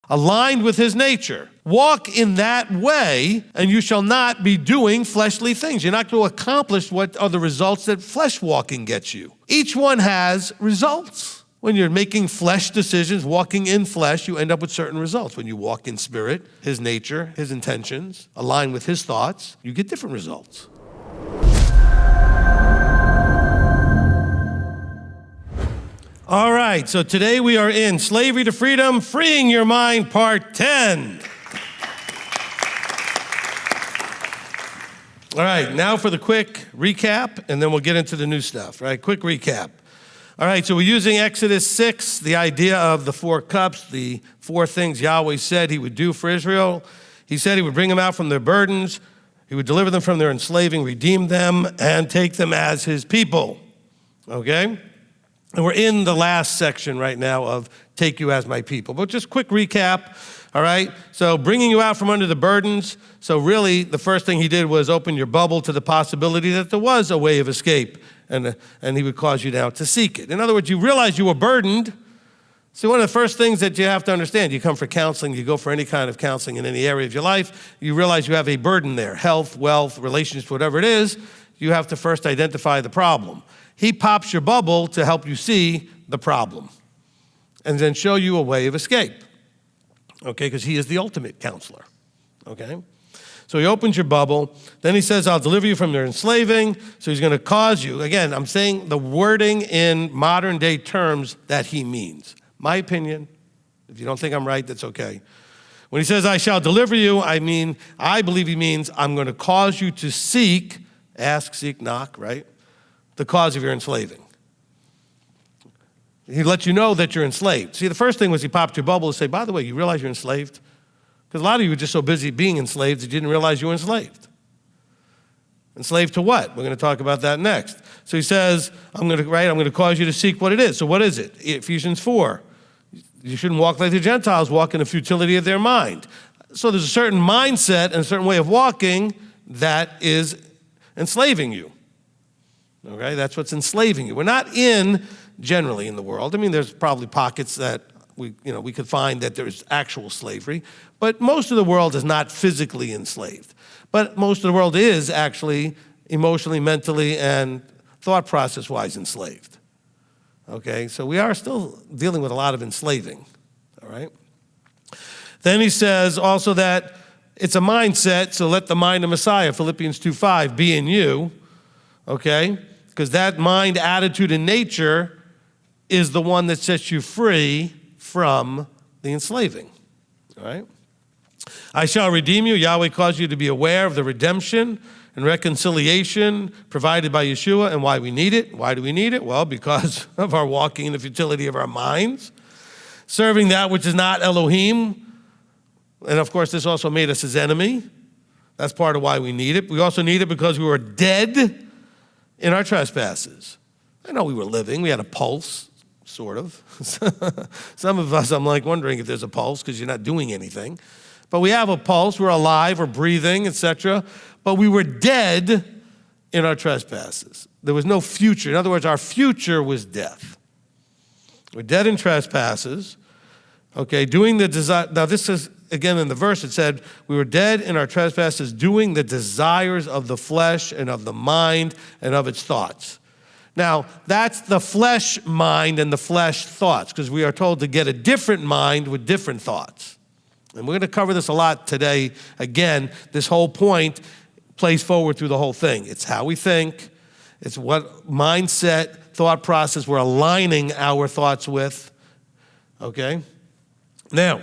aligned with his nature. Walk in that way, and you shall not be doing fleshly things. You're not going to accomplish what are the results that flesh walking gets you. Each one has results. When you're making flesh decisions, walking in flesh, you end up with certain results. When you walk in spirit, his nature, his intentions, align with his thoughts, you get different results. All right, so today we are in Slavery to Freedom, Freeing Your Mind, Part 10. All right, now for the quick recap, and then we'll get into the new stuff, right? Quick recap. All right, so we're using Exodus 6, the idea of the 4 cups, the 4 things Yahweh said he would do for Israel. He said he would bring them out from their burdens, he would deliver them from their enslaving, redeem them, and take them as his people, okay? And we're in the last section right now of take you as my people. But just quick recap, all right? So bringing you out from under the burdens. So really, the first thing he did was open your bubble to the possibility that there was a way of escape, and he would cause you now to seek it. In other words, you realize you were burdened. So one of the first things that you have to understand, you come for counseling, you go for any kind of counseling in any area of your life, you realize you have a burden there, health, wealth, relationships, whatever it is, you have to first identify the problem. He pops your bubble to help you see the problem and then show you a way of escape, okay, because he is the ultimate counselor, okay? So he opens your bubble, then he says, I'll deliver you from their enslaving, so he's gonna cause you, again, I'm saying the wording in modern day terms that he means. My opinion, if you don't think I'm right, that's okay. When he says, I shall deliver you, I believe he means I'm gonna cause you to seek, ask, seek, knock, right? The cause of your enslaving. He lets you know that you're enslaved. See, the first thing was he popped your bubble to say, by the way, you realize you're enslaved? Because a lot of you were just so busy being enslaved that you didn't realize you were enslaved. Enslaved to what? We're going to talk about that next. So he says, I'm going to cause you to seek what it is. So what is it? Ephesians 4. You shouldn't walk like the Gentiles walk in the futility of their mind. So there's a certain mindset and a certain way of walking that is enslaving you. Okay, that's what's enslaving you. We're not generally in the world. I mean, there's probably pockets that we could find that there's actual slavery, but most of the world is not physically enslaved. But most of the world is actually emotionally, mentally, and thought process-wise enslaved. Okay, so we are still dealing with a lot of enslaving, all right? Then he says also that it's a mindset, so let the mind of Messiah, Philippians 2:5, be in you, okay? Because that mind, attitude, and nature is the one that sets you free from the enslaving, all right? I shall redeem you. Yahweh caused you to be aware of the redemption and reconciliation provided by Yeshua and why we need it. Why do we need it? Well, because of our walking in the futility of our minds, serving that which is not Elohim. And of course, this also made us his enemy. That's part of why we need it. We also need it because we were dead in our trespasses. I know we were living, we had a pulse, sort of. Some of us, I'm like wondering if there's a pulse because you're not doing anything. But we have a pulse, we're alive, we're breathing, etc. But we were dead in our trespasses. There was no future. In other words, our future was death. We're dead in trespasses, okay, doing the desire. Now this is, again in the verse it said, we were dead in our trespasses doing the desires of the flesh and of the mind and of its thoughts. Now, that's the flesh mind and the flesh thoughts, because we are told to get a different mind with different thoughts. And we're going to cover this a lot today. Again, this whole point plays forward through the whole thing. It's how we think. It's what mindset, thought process we're aligning our thoughts with. Okay? Now,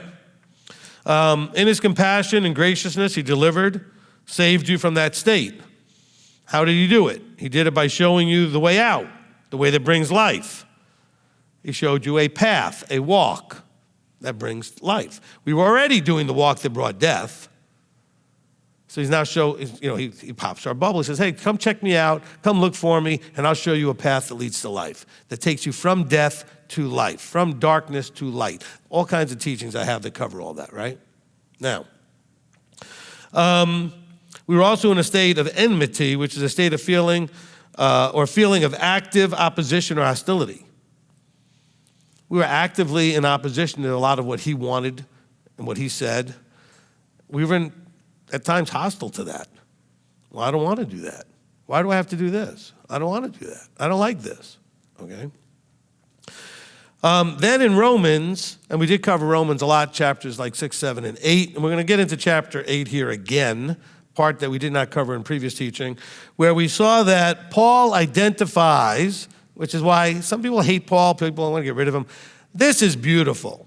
in his compassion and graciousness, he saved you from that state. How did he do it? He did it by showing you the way out, the way that brings life. He showed you a path, a walk that brings life. We were already doing the walk that brought death. So he's now he pops our bubble. He says, hey, come check me out, come look for me, and I'll show you a path that leads to life, that takes you from death to life, from darkness to light. All kinds of teachings I have that cover all that, right? Now, we were also in a state of enmity, which is a state of feeling of active opposition or hostility. We were actively in opposition to a lot of what he wanted and what he said, we were at times hostile to that. Well, I don't want to do that. Why do I have to do this? I don't want to do that. I don't like this, okay? Then in Romans, and we did cover Romans a lot, chapters like 6, 7, and 8, and we're going to get into chapter 8 here again, part that we did not cover in previous teaching, where we saw that Paul identifies, which is why some people hate Paul, people want to get rid of him. This is beautiful.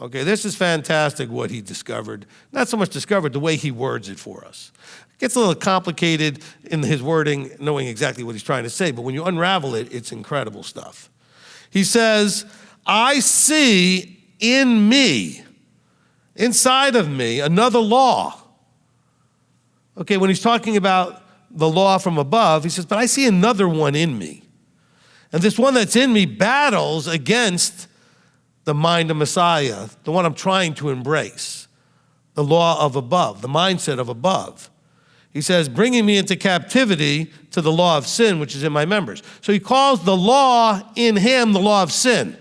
Okay, this is fantastic what he discovered. Not so much discovered, the way he words it for us. It gets a little complicated in his wording, knowing exactly what he's trying to say, but when you unravel it, it's incredible stuff. He says, I see in me, inside of me, another law. Okay, when he's talking about the law from above, he says, but I see another one in me. And this one that's in me battles against the mind of Messiah, the one I'm trying to embrace, the law of above, the mindset of above. He says, bringing me into captivity to the law of sin, which is in my members. So he calls the law in him the law of sin.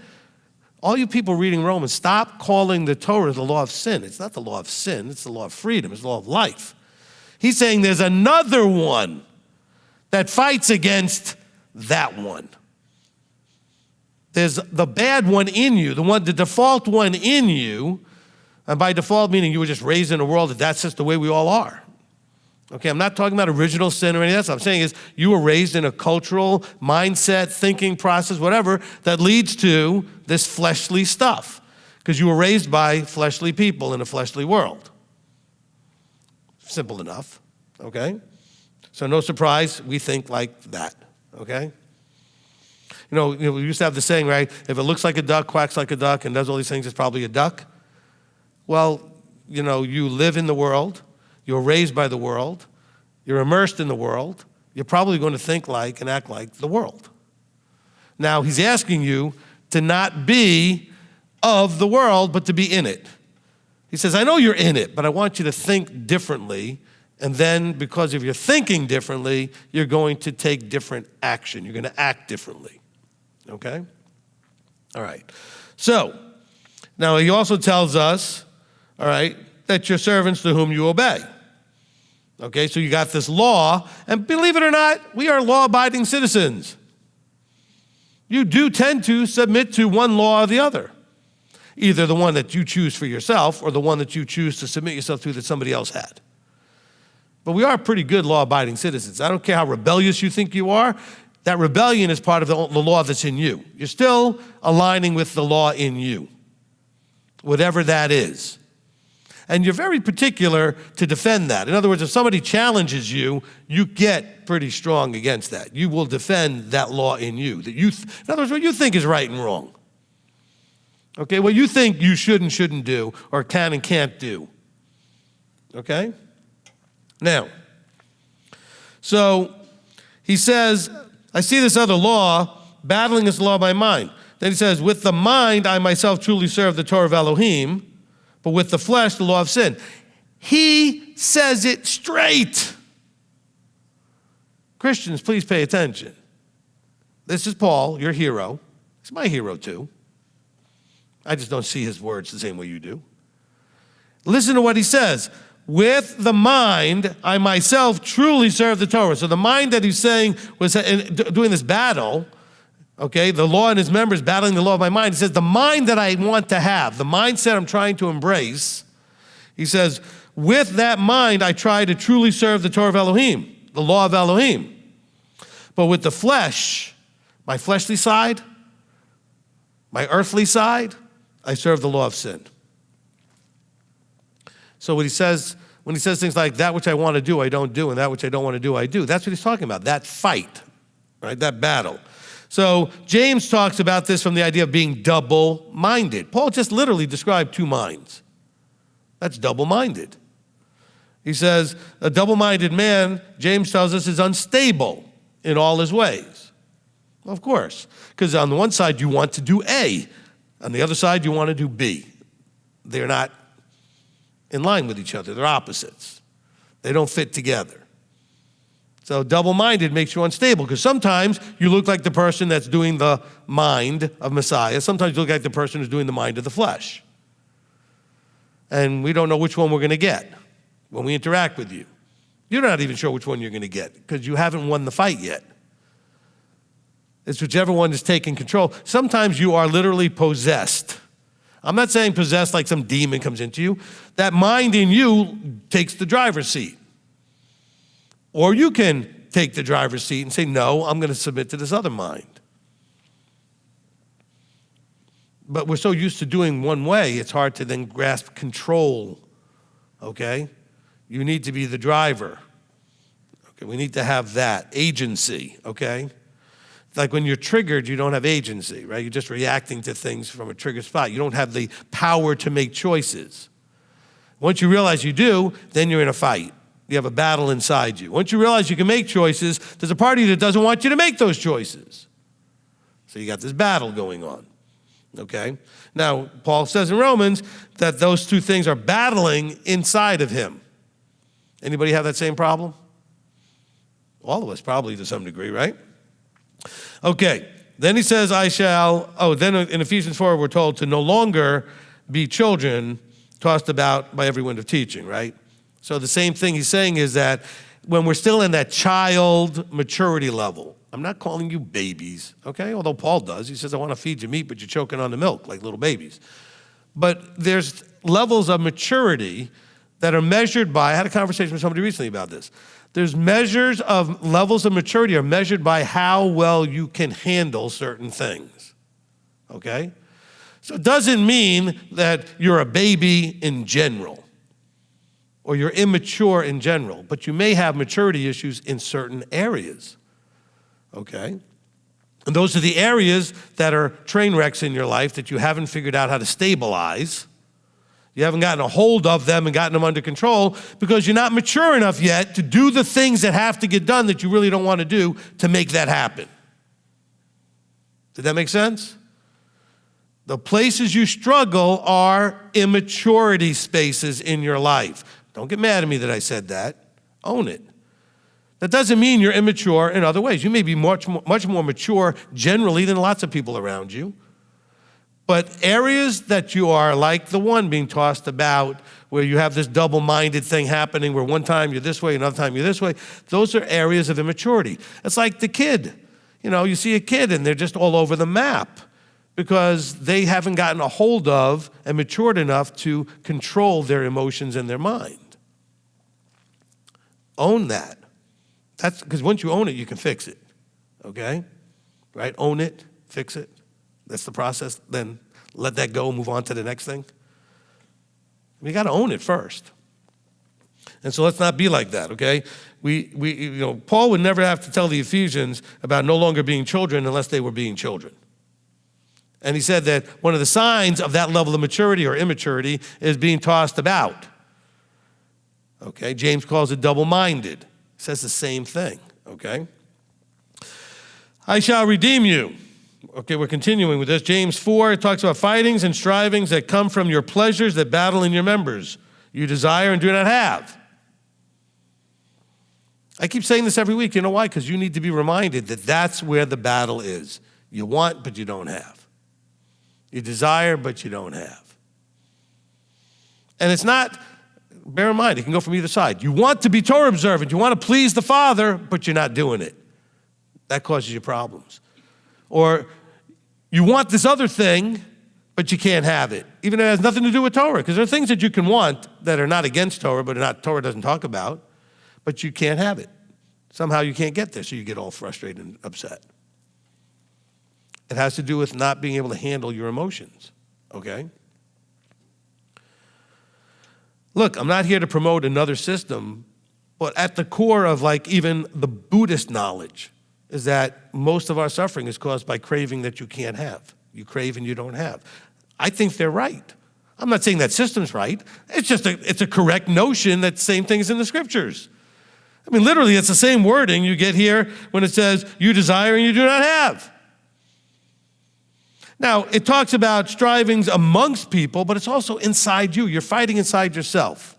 All you people reading Romans, stop calling the Torah the law of sin. It's not the law of sin, it's the law of freedom, it's the law of life. He's saying there's another one that fights against that one. There's the bad one in you, the default one in you, and by default meaning you were just raised in a world that's just the way we all are. Okay, I'm not talking about original sin or anything else. I'm saying is you were raised in a cultural mindset, thinking process, whatever, that leads to this fleshly stuff. Because you were raised by fleshly people in a fleshly world. Simple enough, okay? So no surprise, we think like that, okay? You know, we used to have the saying, right? If it looks like a duck, quacks like a duck, and does all these things, it's probably a duck. Well, you know, you live in the world. You're raised by the world. You're immersed in the world. You're probably going to think like and act like the world. Now, he's asking you to not be of the world, but to be in it. He says, I know you're in it, but I want you to think differently. And then because of your thinking differently, you're going to take different action. You're going to act differently. Okay? All right. So, now he also tells us, all right, that you're servants to whom you obey. Okay, so you got this law, and believe it or not, we are law-abiding citizens. You do tend to submit to one law or the other. Either the one that you choose for yourself or the one that you choose to submit yourself to that somebody else had. But we are pretty good law-abiding citizens. I don't care how rebellious you think you are. That rebellion is part of the law that's in you. You're still aligning with the law in you, whatever that is. And you're very particular to defend that. In other words, if somebody challenges you, you get pretty strong against that. You will defend that law in you. In other words, what you think is right and wrong. Okay, what you think you should and shouldn't do or can and can't do. Okay? Now, so he says, I see this other law battling this law by mind. Then he says, with the mind I myself truly serve the Torah of Elohim, but with the flesh, the law of sin. He says it straight. Christians, please pay attention. This is Paul, your hero. He's my hero too. I just don't see his words the same way you do. Listen to what he says. With the mind, I myself truly serve the Torah. So the mind that he's saying was doing this battle, okay, the law and his members battling the law of my mind. He says, the mind that I want to have, the mindset I'm trying to embrace, he says, with that mind, I try to truly serve the Torah of Elohim, the law of Elohim. But with the flesh, my fleshly side, my earthly side, I serve the law of sin. So when he says things like, that which I want to do, I don't do, and that which I don't want to do, I do, that's what he's talking about, that fight, right, that battle. So James talks about this from the idea of being double-minded. Paul just literally described two minds. That's double-minded. He says, a double-minded man, James tells us, is unstable in all his ways. Well, of course, because on the one side you want to do A, on the other side you want to do B. They're not in line with each other. They're opposites. They don't fit together. So double-minded makes you unstable because sometimes you look like the person that's doing the mind of Messiah. Sometimes you look like the person who's doing the mind of the flesh. and we don't know which one we're going to get when we interact with you. You're not even sure which one you're going to get because you haven't won the fight yet. It's whichever one is taking control. Sometimes you are literally possessed. I'm not saying possessed like some demon comes into you. That mind in you takes the driver's seat. Or you can take the driver's seat and say, no, I'm going to submit to this other mind. But we're so used to doing one way, it's hard to then grasp control, okay? You need to be the driver. Okay, we need to have that agency, okay? Like when you're triggered, you don't have agency, right? You're just reacting to things from a trigger spot. You don't have the power to make choices. Once you realize you do, then you're in a fight. You have a battle inside you. Once you realize you can make choices, there's a party that doesn't want you to make those choices. So you got this battle going on, okay? Now, Paul says in Romans that those two things are battling inside of him. Anybody have that same problem? All of us probably to some degree, right? Okay, then he says, then in Ephesians 4, we're told to no longer be children tossed about by every wind of teaching, right? So the same thing he's saying is that when we're still in that child maturity level, I'm not calling you babies, okay? Although Paul does. He says, I want to feed you meat, but you're choking on the milk like little babies. But there's levels of maturity that are measured by, I had a conversation with somebody recently about this. There's measures of levels of maturity are measured by how well you can handle certain things, okay? So it doesn't mean that you're a baby in general or you're immature in general, but you may have maturity issues in certain areas, okay? And those are the areas that are train wrecks in your life that you haven't figured out how to stabilize. You haven't gotten a hold of them and gotten them under control because you're not mature enough yet to do the things that have to get done that you really don't want to do to make that happen. Did that make sense? The places you struggle are immaturity spaces in your life. Don't get mad at me that I said that. Own it. That doesn't mean you're immature in other ways. You may be much more mature generally than lots of people around you. But areas that you are like the one being tossed about, where you have this double-minded thing happening, where one time you're this way, another time you're this way, those are areas of immaturity. It's like the kid. You know, you see a kid and they're just all over the map because they haven't gotten a hold of and matured enough to control their emotions and their mind. Own that. That's because once you own it, you can fix it, okay? Right? Own it, fix it. That's the process. Then let that go, move on to the next thing. You got to own it first. And so let's not be like that, okay? Paul would never have to tell the Ephesians about no longer being children unless they were being children. And he said that one of the signs of that level of maturity or immaturity is being tossed about. Okay, James calls it double-minded. He says the same thing, okay? I shall redeem you. Okay, we're continuing with this. James 4, it talks about fightings and strivings that come from your pleasures that battle in your members. You desire and do not have. I keep saying this every week. You know why? Because you need to be reminded that that's where the battle is. You want, but you don't have. You desire, but you don't have. And it's not, bear in mind, it can go from either side. You want to be Torah observant. You want to please the Father, but you're not doing it. That causes you problems. Or you want this other thing, but you can't have it. Even if it has nothing to do with Torah, because there are things that you can want that are not against Torah, but Torah doesn't talk about, but you can't have it. Somehow you can't get there, so you get all frustrated and upset. It has to do with not being able to handle your emotions, okay? Look, I'm not here to promote another system, but at the core of like even the Buddhist knowledge is that most of our suffering is caused by craving that you can't have. You crave and you don't have. I think they're right. I'm not saying that system's right. It's just it's a correct notion that same things in the scriptures. I mean, literally, it's the same wording you get here when it says, you desire and you do not have. Now, it talks about strivings amongst people, but it's also inside you. You're fighting inside yourself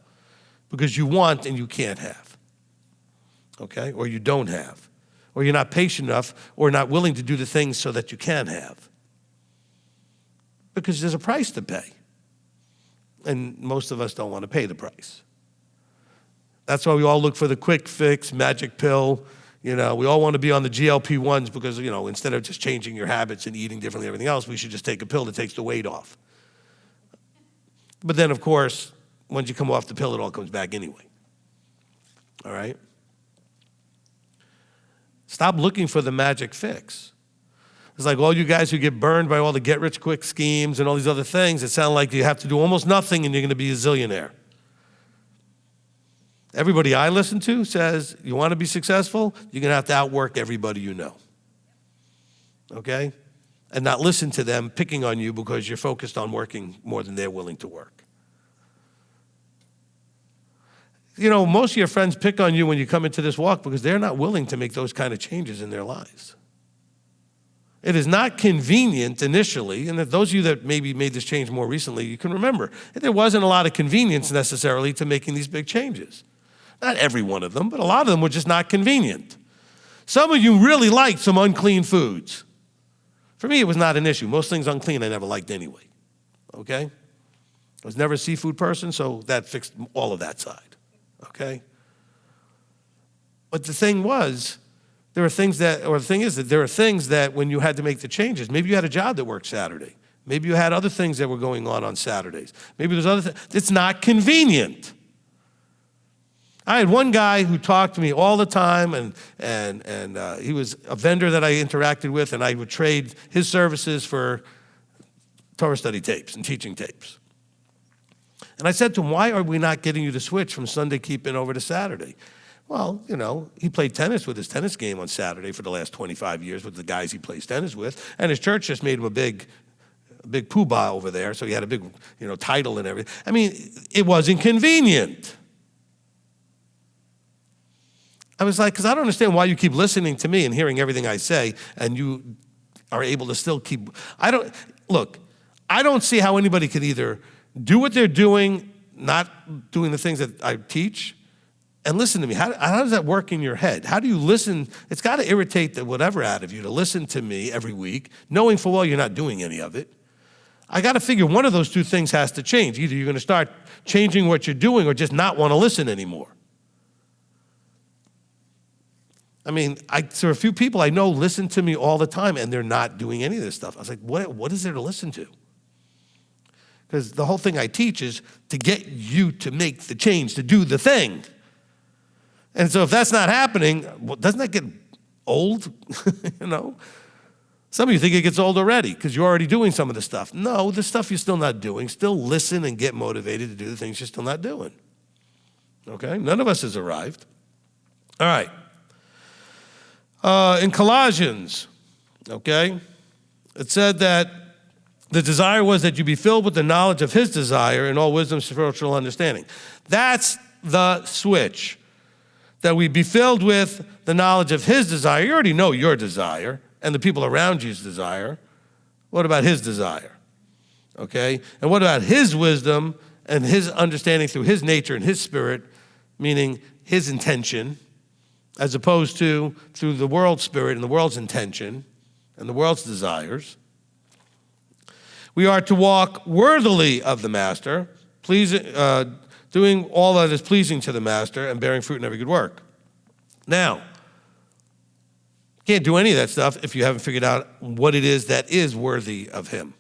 because you want and you can't have, okay? Or you don't have. Or you're not patient enough or not willing to do the things so that you can have. Because there's a price to pay. And most of us don't want to pay the price. That's why we all look for the quick fix, magic pill. We all want to be on the GLP-1s because, instead of just changing your habits and eating differently and everything else, we should just take a pill that takes the weight off. But then, of course, once you come off the pill, it all comes back anyway. All right? Stop looking for the magic fix. It's like all you guys who get burned by all the get-rich-quick schemes and all these other things, it sounds like you have to do almost nothing and you're going to be a zillionaire. Everybody I listen to says, you want to be successful, you're going to have to outwork everybody you know. Okay? And not listen to them picking on you because you're focused on working more than they're willing to work. Most of your friends pick on you when you come into this walk because they're not willing to make those kind of changes in their lives. It is not convenient initially, and that those of you that maybe made this change more recently, you can remember, there wasn't a lot of convenience necessarily to making these big changes. Not every one of them, but a lot of them were just not convenient. Some of you really liked some unclean foods. For me, it was not an issue. Most things unclean I never liked anyway, okay? I was never a seafood person, so that fixed all of that side, okay? But the thing was, the thing is that there are things that when you had to make the changes, maybe you had a job that worked Saturday. Maybe you had other things that were going on Saturdays. Maybe there's other things. It's not convenient. I had one guy who talked to me all the time, and he was a vendor that I interacted with, and I would trade his services for Torah study tapes and teaching tapes. And I said to him, why are we not getting you to switch from Sunday keeping over to Saturday? Well, he played tennis with his tennis game on Saturday for the last 25 years with the guys he plays tennis with, and his church just made him a big poobah over there, so he had a big, title and everything. I mean, it wasn't convenient. I was like, because I don't understand why you keep listening to me and hearing everything I say, and you are able to still keep. I don't see how anybody could either do what they're doing, not doing the things that I teach, and listen to me. How does that work in your head? How do you listen? It's got to irritate the whatever out of you to listen to me every week, knowing full well you're not doing any of it. I got to figure one of those two things has to change. Either you're going to start changing what you're doing or just not want to listen anymore. I mean, there are a few people I know listen to me all the time, and they're not doing any of this stuff. I was like, what is there to listen to? Because the whole thing I teach is to get you to make the change, to do the thing. And so if that's not happening, doesn't that get old? Some of you think it gets old already because you're already doing some of the stuff. No, the stuff you're still not doing. Still listen and get motivated to do the things you're still not doing. Okay? None of us has arrived. All right. In Colossians, okay, it said that the desire was that you be filled with the knowledge of his desire in all wisdom, spiritual understanding. That's the switch. That we be filled with the knowledge of his desire. You already know your desire and the people around you's desire. What about his desire? Okay? And what about his wisdom and his understanding through his nature and his spirit, meaning his intention, as opposed to through the world's spirit and the world's intention and the world's desires. We are to walk worthily of the master, doing all that is pleasing to the master and bearing fruit in every good work. Now, you can't do any of that stuff if you haven't figured out what it is that is worthy of him.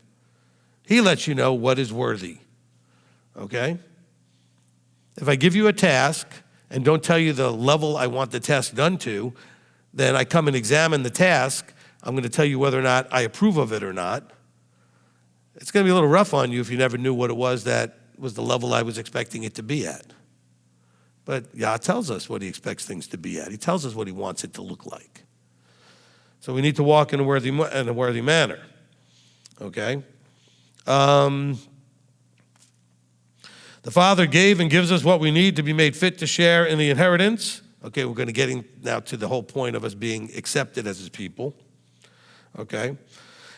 He lets you know what is worthy, okay? If I give you a task and don't tell you the level I want the task done to, then I come and examine the task. I'm going to tell you whether or not I approve of it or not. It's going to be a little rough on you if you never knew what it was that was the level I was expecting it to be at. But Yah tells us what he expects things to be at. He tells us what he wants it to look like. So we need to walk in a worthy manner, okay? The Father gave and gives us what we need to be made fit to share in the inheritance. Okay, we're going to get now to the whole point of us being accepted as his people. Okay?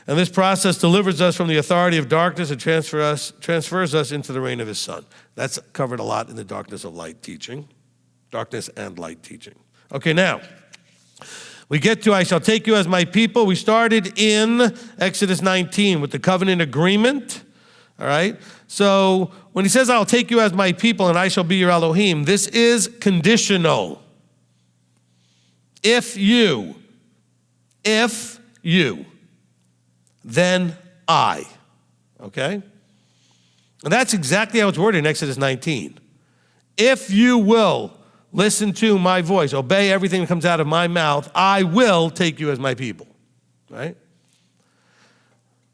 And this process delivers us from the authority of darkness and transfers us into the reign of his Son. That's covered a lot in the darkness and light teaching. Okay, now, we get to, I shall take you as my people. We started in Exodus 19 with the covenant agreement. All right? So when he says, I'll take you as my people and I shall be your Elohim, this is conditional. If you, then I. Okay? And that's exactly how it's worded in Exodus 19. If you will listen to my voice, obey everything that comes out of my mouth, I will take you as my people. Right?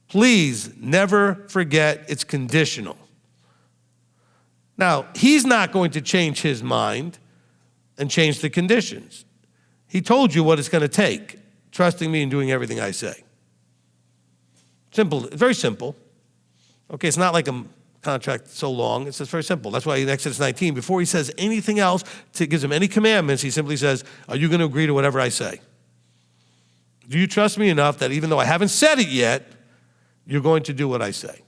Please never forget it's conditional. Now, he's not going to change his mind and change the conditions. He told you what it's going to take, trusting me and doing everything I say. Simple, very simple. Okay, it's not like a contract so long. It's just very simple. That's why in Exodus 19, before he says anything else, gives him any commandments, he simply says, are you going to agree to whatever I say? Do you trust me enough that even though I haven't said it yet, you're going to do what I say?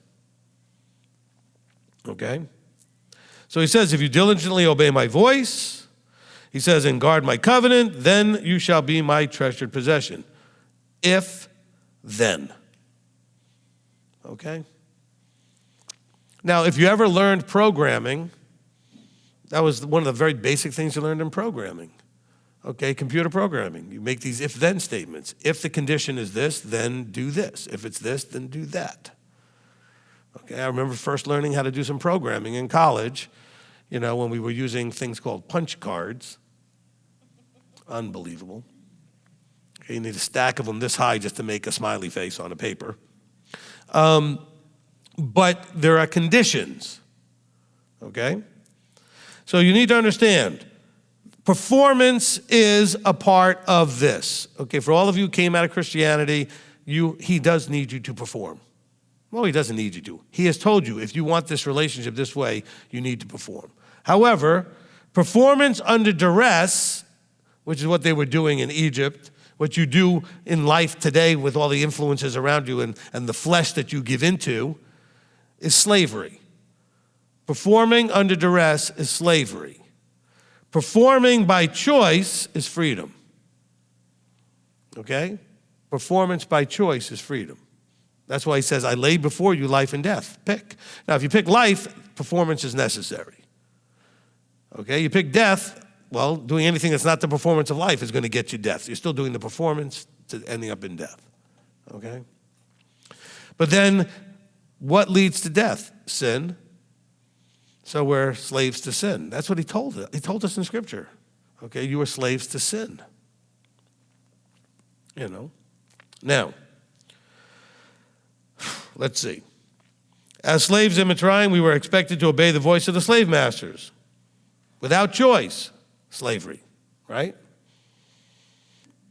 Okay? So he says, if you diligently obey my voice, he says, and guard my covenant, then you shall be my treasured possession. If then. Okay? Now, if you ever learned programming, that was one of the very basic things you learned in programming. Okay, computer programming. You make these if-then statements. If the condition is this, then do this. If it's this, then do that. Okay, I remember first learning how to do some programming in college, when we were using things called punch cards. Unbelievable. Okay, you need a stack of them this high just to make a smiley face on a paper. But there are conditions, okay? So you need to understand, performance is a part of this. Okay, for all of you who came out of Christianity, he does need you to perform. Well, he doesn't need you to. He has told you, if you want this relationship this way, you need to perform. However, performance under duress, which is what they were doing in Egypt, what you do in life today with all the influences around you and the flesh that you give into, is slavery. Performing under duress is slavery. Performing by choice is freedom. Okay? Performance by choice is freedom. That's why he says, I lay before you life and death. Pick. Now, if you pick life, performance is necessary. Okay? You pick death, well, doing anything that's not the performance of life is going to get you death. You're still doing the performance to ending up in death. Okay? But then, what leads to death? Sin. So we're slaves to sin. That's what he told us. He told us in Scripture. Okay, you are slaves to sin. Now, let's see. As slaves in Mitzrayim, we were expected to obey the voice of the slave masters. Without choice, slavery, right?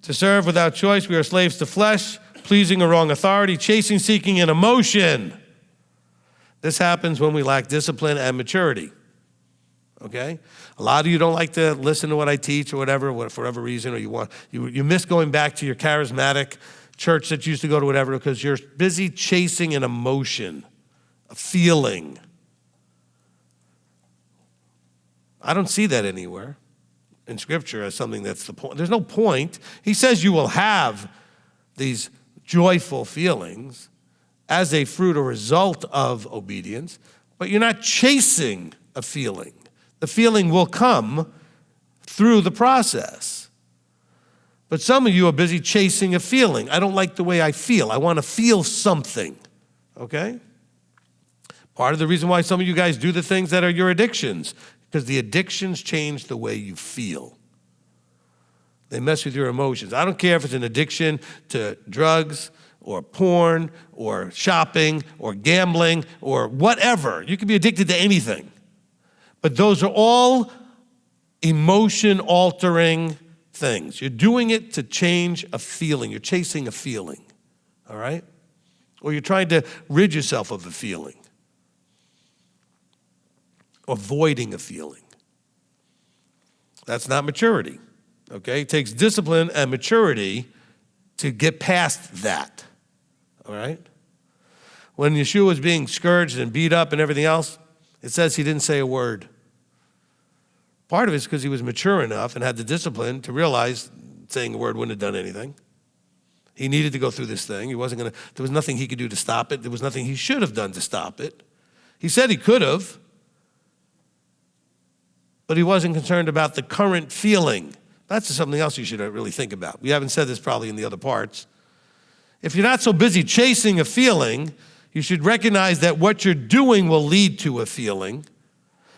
To serve without choice, we are slaves to flesh, pleasing a wrong authority, chasing, seeking, and emotion. This happens when we lack discipline and maturity, okay? A lot of you don't like to listen to what I teach or whatever, for whatever reason, or you miss going back to your charismatic church that you used to go to, whatever, because you're busy chasing an emotion, a feeling. I don't see that anywhere in Scripture as something that's the point. There's no point. He says you will have these joyful feelings as a fruit or result of obedience, but you're not chasing a feeling. The feeling will come through the process. But some of you are busy chasing a feeling. I don't like the way I feel. I want to feel something, okay? Part of the reason why some of you guys do the things that are your addictions, because the addictions change the way you feel. They mess with your emotions. I don't care if it's an addiction to drugs, or porn, or shopping, or gambling, or whatever. You can be addicted to anything. But those are all emotion-altering things. You're doing it to change a feeling. You're chasing a feeling, all right? Or you're trying to rid yourself of a feeling. Avoiding a feeling. That's not maturity, okay? It takes discipline and maturity to get past that. All right? When Yeshua was being scourged and beat up and everything else, it says he didn't say a word. Part of it is because he was mature enough and had the discipline to realize saying a word wouldn't have done anything. He needed to go through this thing. There was nothing he could do to stop it. There was nothing he should have done to stop it. He said he could have, but he wasn't concerned about the current feeling. That's something else you should really think about. We haven't said this probably in the other parts. If you're not so busy chasing a feeling, you should recognize that what you're doing will lead to a feeling.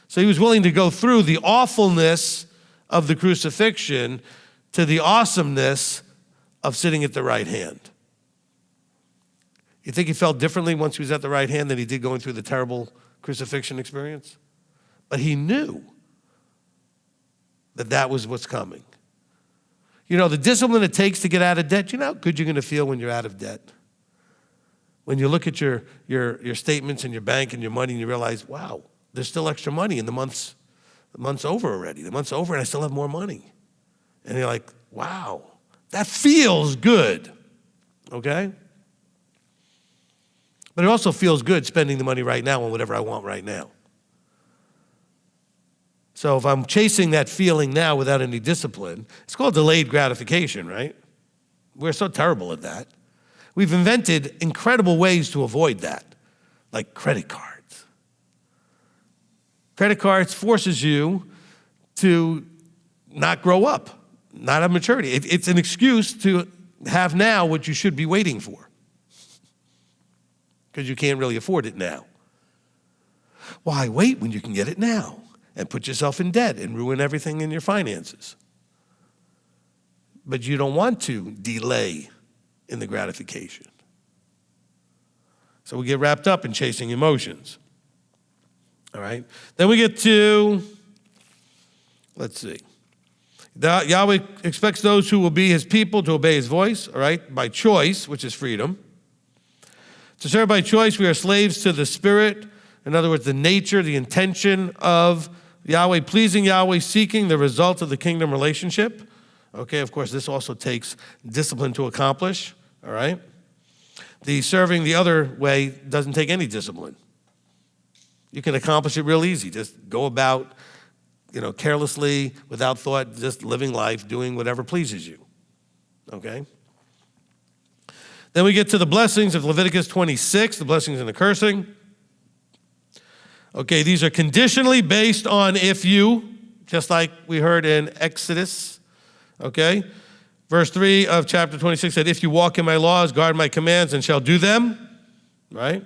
So he was willing to go through the awfulness of the crucifixion to the awesomeness of sitting at the right hand. You think he felt differently once he was at the right hand than he did going through the terrible crucifixion experience? But he knew that that was what's coming. You know, the discipline it takes to get out of debt, you know how good you're going to feel when you're out of debt? When you look at your statements and your bank and your money and you realize, wow, there's still extra money and the month's over already. The month's over and I still have more money. And you're like, wow, that feels good, okay? But it also feels good spending the money right now on whatever I want right now. So if I'm chasing that feeling now without any discipline, it's called delayed gratification, right? We're so terrible at that. We've invented incredible ways to avoid that, like credit cards. Credit cards forces you to not grow up, not have maturity. It's an excuse to have now what you should be waiting for because you can't really afford it now. Why wait when you can get it now and put yourself in debt and ruin everything in your finances? But you don't want to delay in the gratification. So we get wrapped up in chasing emotions. All right? Then we get to, let's see. Yahweh expects those who will be his people to obey his voice, all right, by choice, which is freedom. To serve by choice, we are slaves to the Spirit. In other words, the nature, the intention of Yahweh, pleasing Yahweh, seeking the result of the kingdom relationship. Okay, of course, this also takes discipline to accomplish, all right? The serving the other way doesn't take any discipline. You can accomplish it real easy. Just go about, carelessly, without thought, just living life, doing whatever pleases you, okay? Then we get to the blessings of Leviticus 26, the blessings and the cursing. Okay, these are conditionally based on if you, just like we heard in Exodus, okay? Verse 3 of chapter 26 said, if you walk in my laws, guard my commands, and shall do them, right?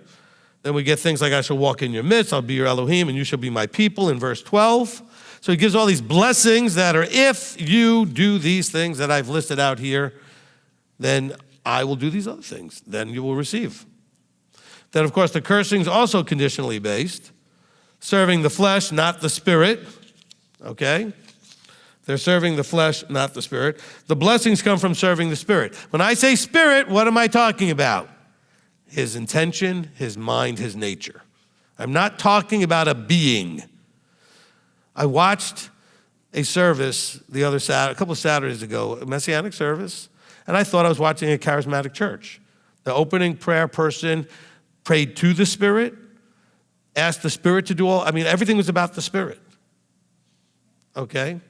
Then we get things like I shall walk in your midst, I'll be your Elohim, and you shall be my people in verse 12. So he gives all these blessings that are if you do these things that I've listed out here, then I will do these other things. Then you will receive. Then, of course, the cursing is also conditionally based. Serving the flesh, not the spirit, okay? They're serving the flesh, not the spirit. The blessings come from serving the spirit. When I say spirit, what am I talking about? His intention, his mind, his nature. I'm not talking about a being. I watched a service a couple of Saturdays ago, a Messianic service, and I thought I was watching a charismatic church. The opening prayer person prayed to the Spirit, asked the Spirit to do everything was about the Spirit. Okay?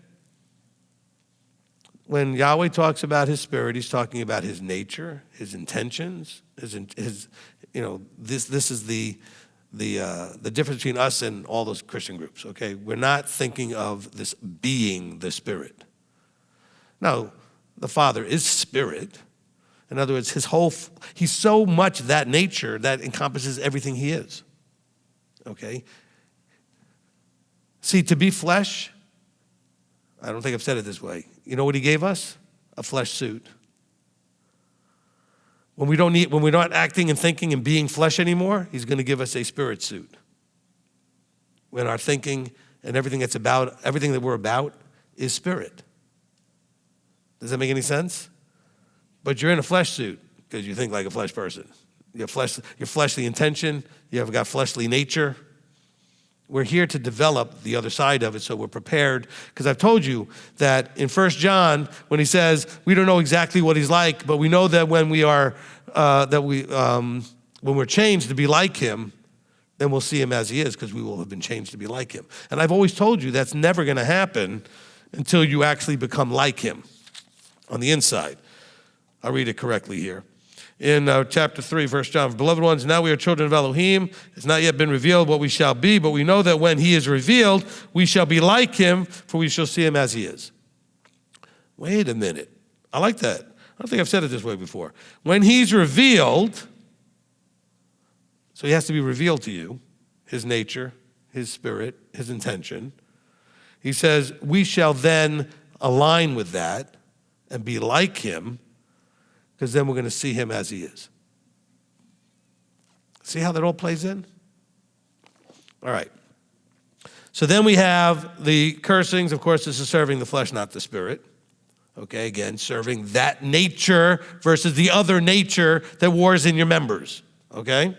When Yahweh talks about his Spirit, he's talking about his nature, his intentions, this is the difference between us and all those Christian groups, okay? We're not thinking of this being the Spirit. No, the Father is Spirit. In other words, he's so much that nature that encompasses everything he is, okay? See, to be flesh, I don't think I've said it this way. You know what he gave us? A flesh suit. When we're not acting and thinking and being flesh anymore, he's going to give us a spirit suit. When our thinking and everything that we're about is spirit. Does that make any sense? But you're in a flesh suit because you think like a flesh person. Your fleshly intention, you've got fleshly nature. We're here to develop the other side of it so we're prepared. Because I've told you that in 1 John, when he says, we don't know exactly what he's like, but we know that when we're changed to be like him, then we'll see him as he is because we will have been changed to be like him. And I've always told you that's never going to happen until you actually become like him on the inside. I'll read it correctly here. in chapter 3, 1 John. Beloved ones, now we are children of Elohim. It's not yet been revealed what we shall be, but we know that when he is revealed, we shall be like him, for we shall see him as he is. Wait a minute. I like that. I don't think I've said it this way before. When he's revealed, so he has to be revealed to you, his nature, his spirit, his intention. He says, we shall then align with that and be like him, because then we're going to see him as he is. See how that all plays in? All right. So then we have the cursings. Of course, this is serving the flesh, not the spirit. Okay, again, serving that nature versus the other nature that wars in your members. Okay?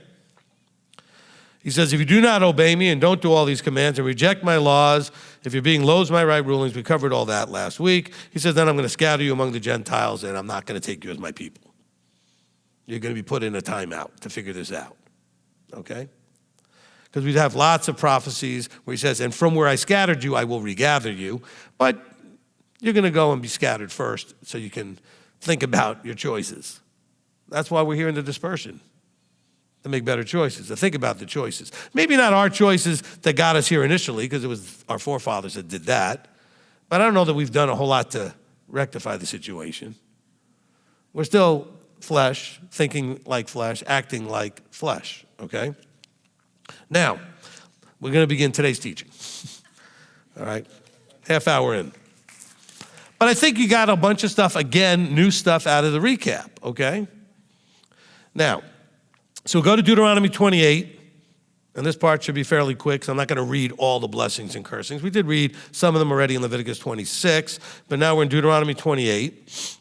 He says, if you do not obey me and don't do all these commands and reject my laws, if you're being loath my right rulings, we covered all that last week. He says, then I'm going to scatter you among the Gentiles and I'm not going to take you as my people. You're going to be put in a timeout to figure this out. Okay? Because we have lots of prophecies where he says, and from where I scattered you, I will regather you. But you're going to go and be scattered first so you can think about your choices. That's why we're here in the dispersion. To make better choices, to think about the choices. Maybe not our choices that got us here initially, because it was our forefathers that did that. But I don't know that we've done a whole lot to rectify the situation. We're still flesh, thinking like flesh, acting like flesh, okay? Now, we're going to begin today's teaching. All right? Half hour in. But I think you got a bunch of stuff, again, new stuff out of the recap, okay? Now, so go to Deuteronomy 28, and this part should be fairly quick, so I'm not going to read all the blessings and cursings. We did read some of them already in Leviticus 26, but now we're in Deuteronomy 28,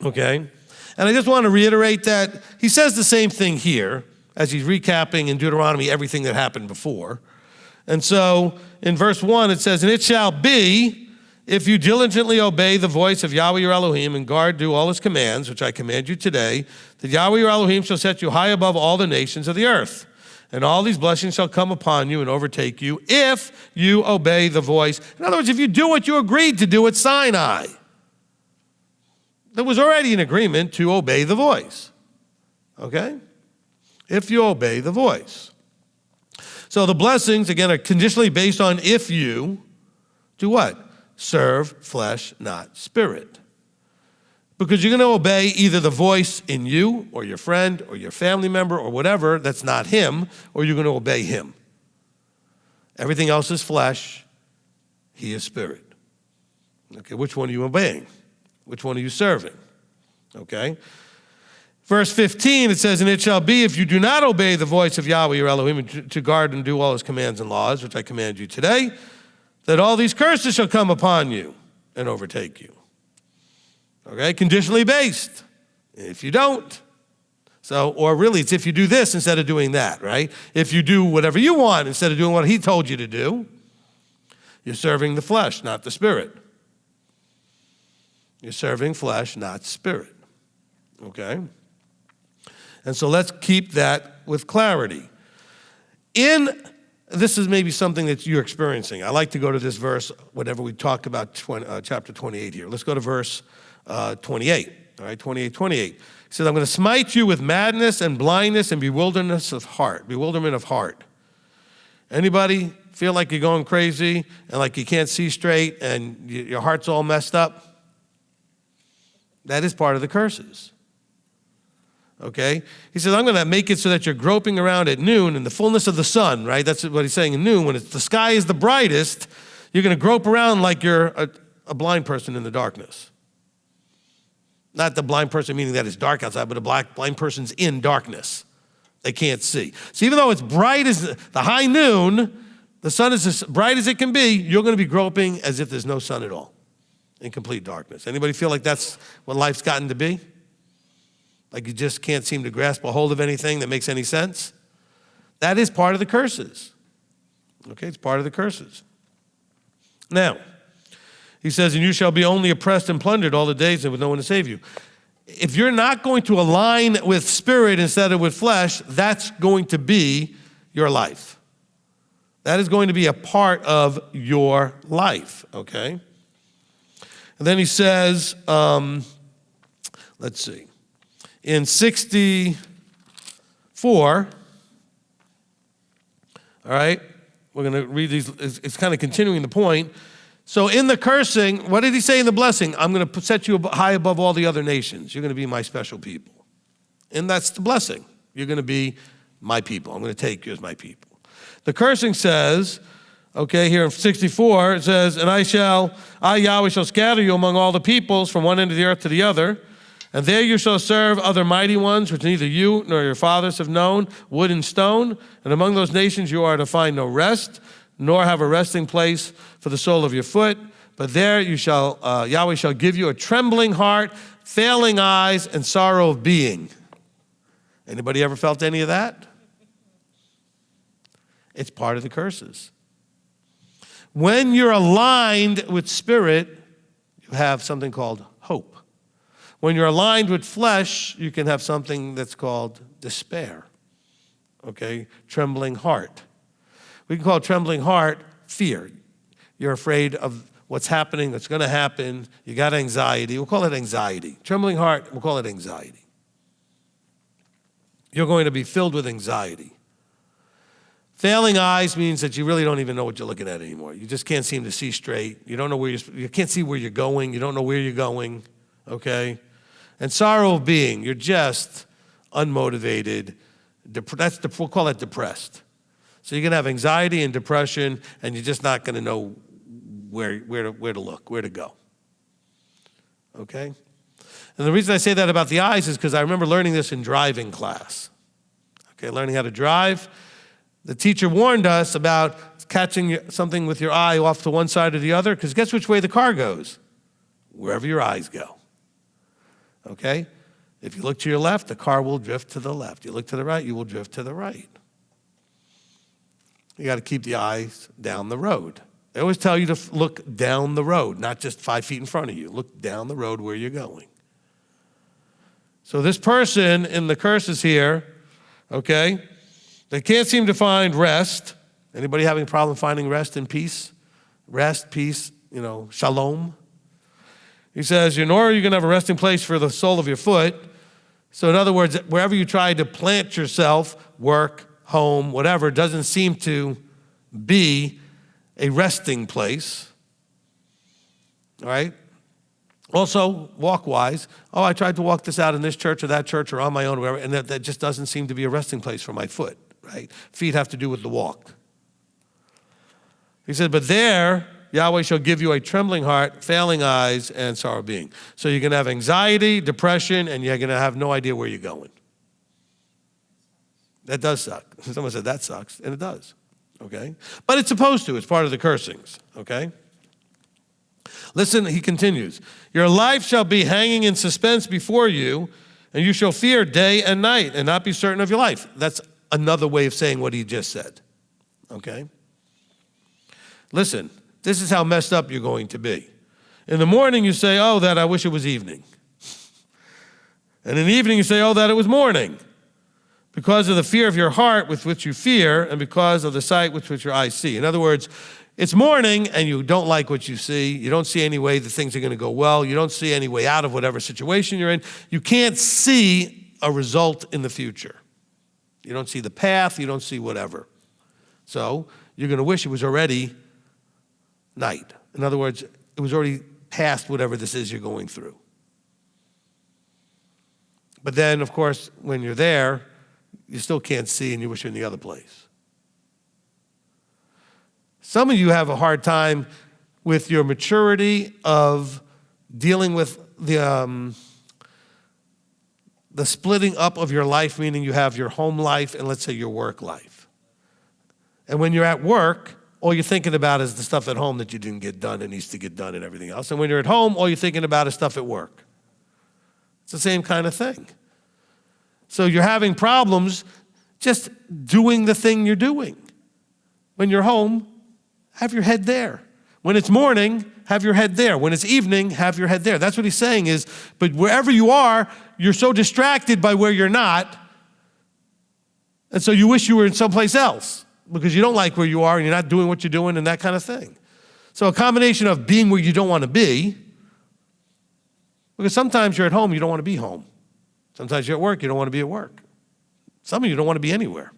okay? And I just want to reiterate that he says the same thing here as he's recapping in Deuteronomy everything that happened before. And so in verse 1 it says, and it shall be, if you diligently obey the voice of Yahweh your Elohim and guard, do all his commands, which I command you today, that Yahweh your Elohim shall set you high above all the nations of the earth. And all these blessings shall come upon you and overtake you if you obey the voice. In other words, if you do what you agreed to do at Sinai. There was already an agreement to obey the voice. Okay? If you obey the voice. So the blessings, again, are conditionally based on if you do what? Serve flesh, not spirit. Because you're going to obey either the voice in you or your friend or your family member or whatever that's not him, or you're going to obey him. Everything else is flesh. He is spirit. Okay, which one are you obeying? Which one are you serving? Okay. Verse 15, it says, and it shall be if you do not obey the voice of Yahweh your Elohim to guard and do all his commands and laws, which I command you today, that all these curses shall come upon you and overtake you. Okay, conditionally based. If you don't. So, or really, it's if you do this instead of doing that, right? If you do whatever you want instead of doing what he told you to do, you're serving the flesh, not the spirit. You're serving flesh, not spirit. Okay? And so let's keep that with clarity. This is maybe something that you're experiencing. I like to go to this verse whenever we talk about chapter 28 here. Let's go to verse 28. All right, 28. He says, I'm going to smite you with madness and blindness and bewilderment of heart. Anybody feel like you're going crazy and like you can't see straight and your heart's all messed up? That is part of the curses. Okay? He says, I'm going to make it so that you're groping around at noon in the fullness of the sun, right? That's what he's saying in noon. When the sky is the brightest, you're going to grope around like you're a blind person in the darkness. Not the blind person meaning that it's dark outside, but a blind person's in darkness. They can't see. So even though it's bright as the high noon, the sun is as bright as it can be, you're going to be groping as if there's no sun at all, in complete darkness. Anybody feel like that's what life's gotten to be? Like you just can't seem to grasp a hold of anything that makes any sense? That is part of the curses. Okay, it's part of the curses. Now, he says, and you shall be only oppressed and plundered all the days and with no one to save you. If you're not going to align with spirit instead of with flesh, that's going to be your life. That is going to be a part of your life, okay? And then he says, let's see. in 64, all right, we're going to read these. It's kind of continuing the point. So in the cursing, what did he say in the blessing? I'm going to set you high above all the other nations. You're going to be my special people. And that's the blessing. You're going to be my people. I'm going to take you as my people. The cursing says, okay, here in 64, it says, and I, Yahweh, shall scatter you among all the peoples from one end of the earth to the other. And there you shall serve other mighty ones, which neither you nor your fathers have known, wood and stone. And among those nations you are to find no rest, nor have a resting place for the sole of your foot. But there you shall, Yahweh shall give you a trembling heart, failing eyes, and sorrow of being. Anybody ever felt any of that? It's part of the curses. When you're aligned with spirit, you have something called hope. When you're aligned with flesh, you can have something that's called despair. Okay? Trembling heart. We can call trembling heart fear. You're afraid of what's happening, what's going to happen. You got anxiety. We'll call it anxiety. Trembling heart, we'll call it anxiety. You're going to be filled with anxiety. Failing eyes means that you really don't even know what you're looking at anymore. You just can't seem to see straight. You don't know you can't see where you're going. You don't know where you're going, okay? And sorrow of being, you're just unmotivated. We'll call it depressed. So you're going to have anxiety and depression, and you're just not going to know where to look, where to go, okay? And the reason I say that about the eyes is because I remember learning this in driving class, okay, learning how to drive. The teacher warned us about catching something with your eye off to one side or the other, because guess which way the car goes? Wherever your eyes go. Okay? If you look to your left, the car will drift to the left. You look to the right, you will drift to the right. You got to keep the eyes down the road. They always tell you to look down the road, not just 5 feet in front of you. Look down the road where you're going. So this person in the curses here, okay, they can't seem to find rest. Anybody having a problem finding rest and peace? Rest, peace, shalom. He says, nor are you going to have a resting place for the sole of your foot. So in other words, wherever you try to plant yourself, work, home, whatever, doesn't seem to be a resting place. All right? Also, walk-wise, I tried to walk this out in this church or that church or on my own, whatever, and that just doesn't seem to be a resting place for my foot, right? Feet have to do with the walk. He said, but there, Yahweh shall give you a trembling heart, failing eyes, and sorrow of being. So you're going to have anxiety, depression, and you're going to have no idea where you're going. That does suck. Someone said, that sucks, and it does, okay? But it's supposed to. It's part of the cursings, okay? Listen, he continues. Your life shall be hanging in suspense before you, and you shall fear day and night and not be certain of your life. That's another way of saying what he just said, okay? Listen, this is how messed up you're going to be. In the morning, you say, that I wish it was evening. And in the evening, you say, that it was morning. Because of the fear of your heart with which you fear, and because of the sight with which your eyes see. In other words, it's morning and you don't like what you see. You don't see any way that things are going to go well. You don't see any way out of whatever situation you're in. You can't see a result in the future. You don't see the path. You don't see whatever. So you're going to wish it was already night. In other words, it was already past whatever this is you're going through. But then, of course, when you're there, you still can't see and you wish you're in the other place. Some of you have a hard time with your maturity of dealing with the splitting up of your life, meaning you have your home life and let's say your work life. And when you're at work, all you're thinking about is the stuff at home that you didn't get done and needs to get done and everything else. And when you're at home, all you're thinking about is stuff at work. It's the same kind of thing. So you're having problems just doing the thing you're doing. When you're home, have your head there. When it's morning, have your head there. When it's evening, have your head there. That's what he's saying is, but wherever you are, you're so distracted by where you're not, and so you wish you were in someplace else because you don't like where you are and you're not doing what you're doing and that kind of thing. So a combination of being where you don't want to be, because sometimes you're at home, you don't want to be home. Sometimes you're at work, you don't want to be at work. Some of you don't want to be anywhere.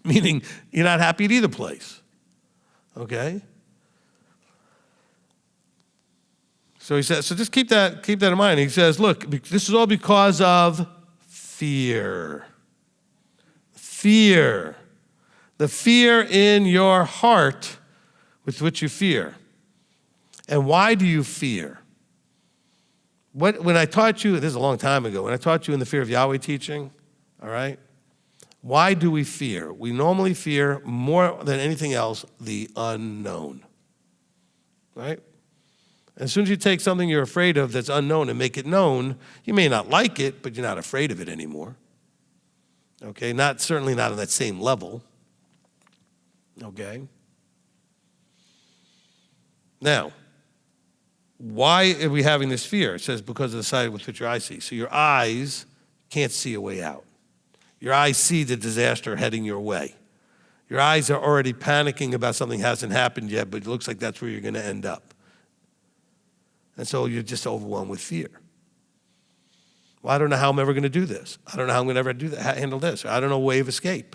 Meaning you're not happy at either place. Okay? So he says, so just keep that in mind. He says, look, this is all because of fear. Fear. The fear in your heart with which you fear. And why do you fear? When I taught you, this is a long time ago, when I taught you in the fear of Yahweh teaching, all right? Why do we fear? We normally fear more than anything else the unknown, right? As soon as you take something you're afraid of that's unknown and make it known, you may not like it, but you're not afraid of it anymore. Okay, certainly not on that same level. Okay? Now, why are we having this fear? It says because of the sight with which your eyes see. So your eyes can't see a way out. Your eyes see the disaster heading your way. Your eyes are already panicking about something that hasn't happened yet, but it looks like that's where you're going to end up. And so you're just overwhelmed with fear. Well, I don't know how I'm ever going to do this. I don't know how I'm going to ever handle this. I don't know a way of escape.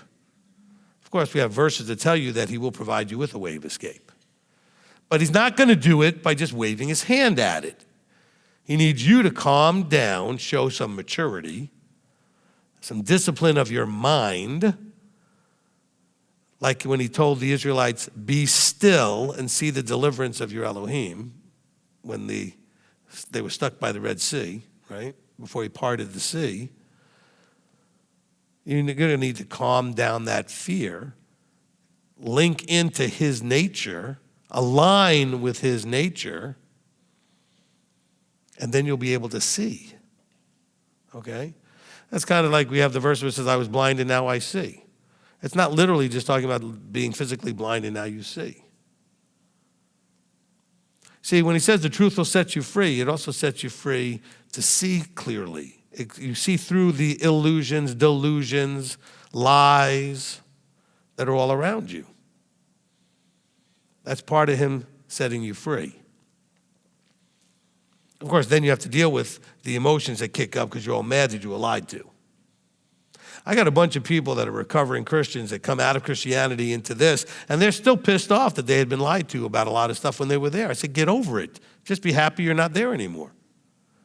Of course, we have verses that tell you that he will provide you with a way of escape. But he's not going to do it by just waving his hand at it. He needs you to calm down, show some maturity, some discipline of your mind, like when he told the Israelites, be still and see the deliverance of your Elohim, when they were stuck by the Red Sea, right, before he parted the sea. You're going to need to calm down that fear, link into his nature, align with his nature, and then you'll be able to see, okay? That's kind of like we have the verse where it says, I was blind and now I see. It's not literally just talking about being physically blind and now you see. See, when he says the truth will set you free, it also sets you free to see clearly. You see through the illusions, delusions, lies that are all around you. That's part of him setting you free. Of course, then you have to deal with the emotions that kick up because you're all mad that you were lied to. I got a bunch of people that are recovering Christians that come out of Christianity into this, and they're still pissed off that they had been lied to about a lot of stuff when they were there. I said, get over it. Just be happy you're not there anymore.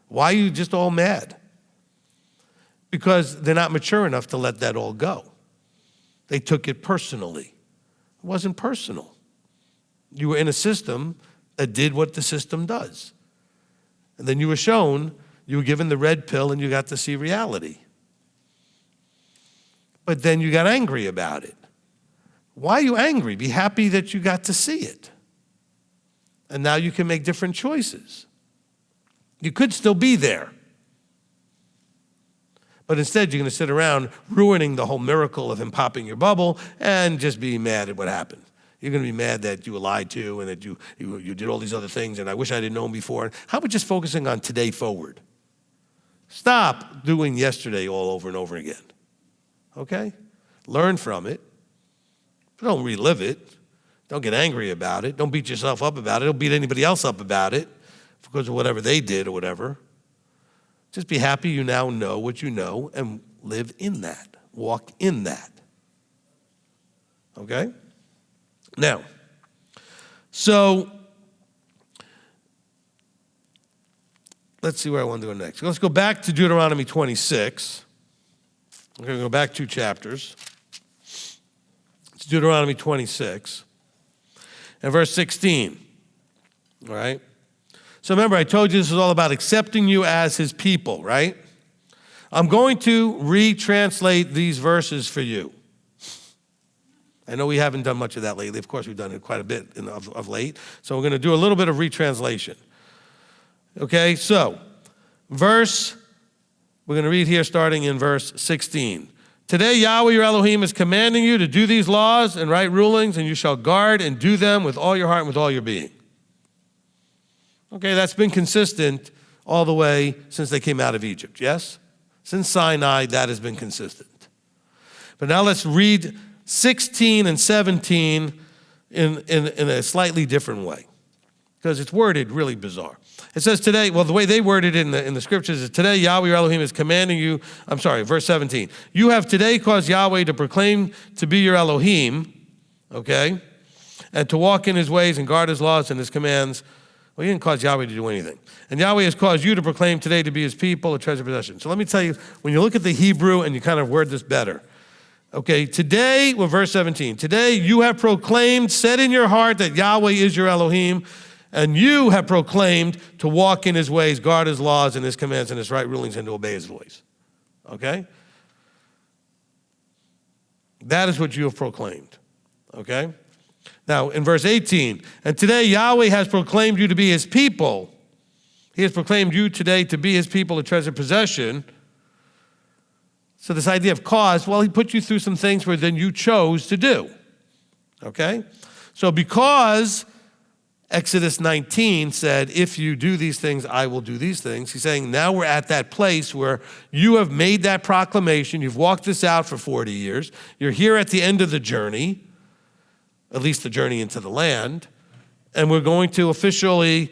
Why are you just all mad? Because they're not mature enough to let that all go. They took it personally. It wasn't personal. You were in a system that did what the system does. And then you were shown, you were given the red pill and you got to see reality. But then you got angry about it. Why are you angry? Be happy that you got to see it. And now you can make different choices. You could still be there. But instead, you're going to sit around ruining the whole miracle of him popping your bubble and just be mad at what happened. You're going to be mad that you were lied to and that you did all these other things and I wish I didn't know them before. How about just focusing on today forward? Stop doing yesterday all over and over again. Okay? Learn from it. Don't relive it. Don't get angry about it. Don't beat yourself up about it. Don't beat anybody else up about it because of whatever they did or whatever. Just be happy you now know what you know and live in that. Walk in that. Okay? Now, so let's see where I want to go next. Let's go back to Deuteronomy 26. I'm going to go back 2 chapters. It's Deuteronomy 26 and verse 16. All right? So remember, I told you this is all about accepting you as his people, right? I'm going to retranslate these verses for you. I know we haven't done much of that lately. Of course, we've done it quite a bit of late. So we're going to do a little bit of retranslation. Okay, so we're going to read here starting in verse 16. Today, Yahweh your Elohim is commanding you to do these laws and write rulings, and you shall guard and do them with all your heart and with all your being. Okay, that's been consistent all the way since they came out of Egypt, yes? Since Sinai, that has been consistent. But now let's read 16 and 17 in a slightly different way. because it's worded really bizarre. It says today, well, the way they worded it in the scriptures is today Yahweh your Elohim is commanding you, verse 17. You have today caused Yahweh to proclaim to be your Elohim, okay, and to walk in his ways and guard his laws and his commands. Well, he didn't cause Yahweh to do anything. And Yahweh has caused you to proclaim today to be his people, a treasured possession. So let me tell you, when you look at the Hebrew and you kind of word this better, okay, today, well, verse 17, today you have proclaimed, said in your heart that Yahweh is your Elohim, and you have proclaimed to walk in his ways, guard his laws and his commands and his right rulings, and to obey his voice. Okay? That is what you have proclaimed. Okay? Now, in verse 18, and today Yahweh has proclaimed you to be his people. He has proclaimed you today to be his people, a treasured possession. So this idea of cause, well, he put you through some things where then you chose to do. Okay? So because Exodus 19 said, if you do these things, I will do these things. He's saying now we're at that place where you have made that proclamation. You've walked this out for 40 years. You're here at the end of the journey, at least the journey into the land. And we're going to officially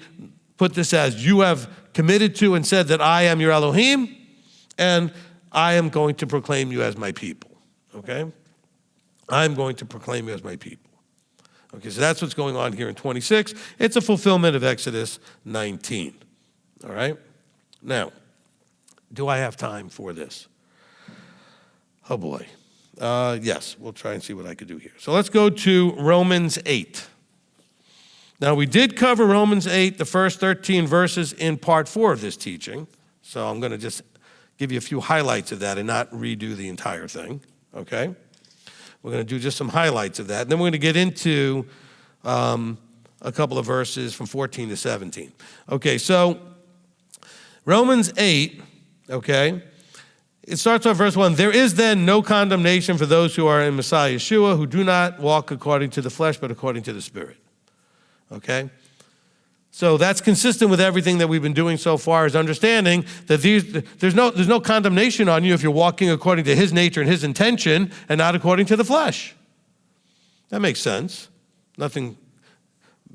put this as you have committed to and said that I am your Elohim, and I am going to proclaim you as my people. Okay? I'm going to proclaim you as my people. Okay, so that's what's going on here in 26. It's a fulfillment of Exodus 19. All right? Now, do I have time for this? Oh, boy. Yes, we'll try and see what I could do here. So let's go to Romans 8. Now, we did cover Romans 8, the first 13 verses in part 4 of this teaching. So I'm going to just give you a few highlights of that and not redo the entire thing. Okay? We're going to do just some highlights of that. And then we're going to get into a couple of verses from 14 to 17. Okay, so Romans 8, okay, it starts off verse 1. There is then no condemnation for those who are in Messiah Yeshua, who do not walk according to the flesh, but according to the Spirit. Okay? So that's consistent with everything that we've been doing so far, is understanding that there's no condemnation on you if you're walking according to his nature and his intention and not according to the flesh. That makes sense. Nothing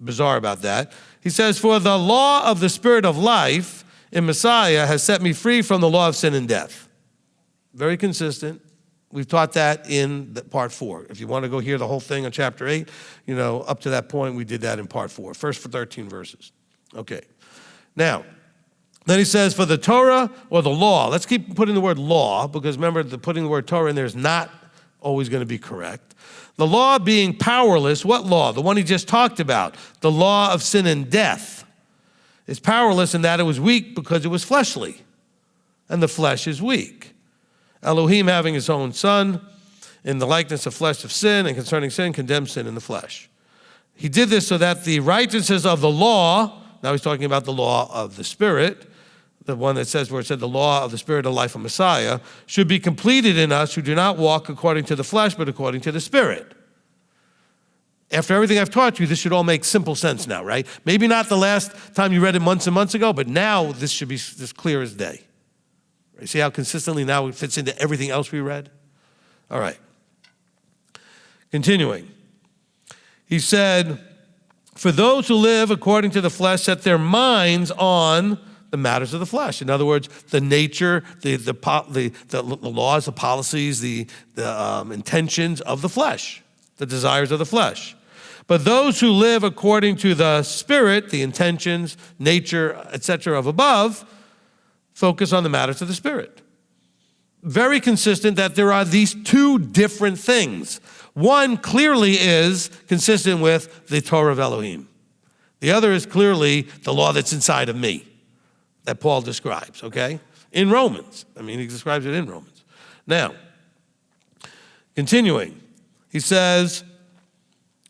bizarre about that. He says, for the law of the Spirit of life in Messiah has set me free from the law of sin and death. Very consistent. We've taught that in part 4. If you want to go hear the whole thing on chapter 8, up to that point, we did that in part 4. First for 13 verses. Okay. Now, then he says, for the Torah or the law, let's keep putting the word law, because remember, putting the word Torah in there is not always going to be correct. The law being powerless, what law? The one he just talked about, the law of sin and death, is powerless in that it was weak because it was fleshly, and the flesh is weak. Elohim, having his own son, in the likeness of flesh of sin, and concerning sin, condemned sin in the flesh. He did this so that the righteousness of the law, now he's talking about the law of the Spirit, the one that says, where it said the law of the Spirit of life of Messiah, should be completed in us who do not walk according to the flesh, but according to the Spirit. After everything I've taught you, this should all make simple sense now, right? Maybe not the last time you read it months and months ago, but now this should be as clear as day. You see how consistently now it fits into everything else we read? All right. Continuing. He said, for those who live according to the flesh set their minds on the matters of the flesh. In other words, the nature, the laws, the policies, the intentions of the flesh, the desires of the flesh. But those who live according to the Spirit, the intentions, nature, etc. of above, focus on the matters of the Spirit. Very consistent that there are these two different things. One clearly is consistent with the Torah of Elohim. The other is clearly the law that's inside of me that Paul describes, okay? In Romans. He describes it in Romans. Now, continuing, he says,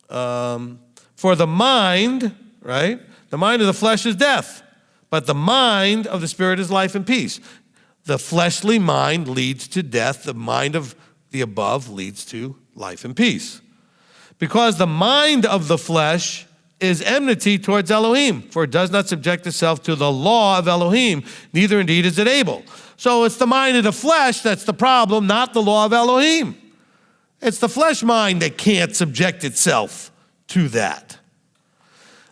for the mind, right? The mind of the flesh is death, but the mind of the Spirit is life and peace. The fleshly mind leads to death. The mind of the above leads to life and peace. Because the mind of the flesh is enmity towards Elohim, for it does not subject itself to the law of Elohim, neither indeed is it able. So it's the mind of the flesh that's the problem, not the law of Elohim. It's the flesh mind that can't subject itself to that.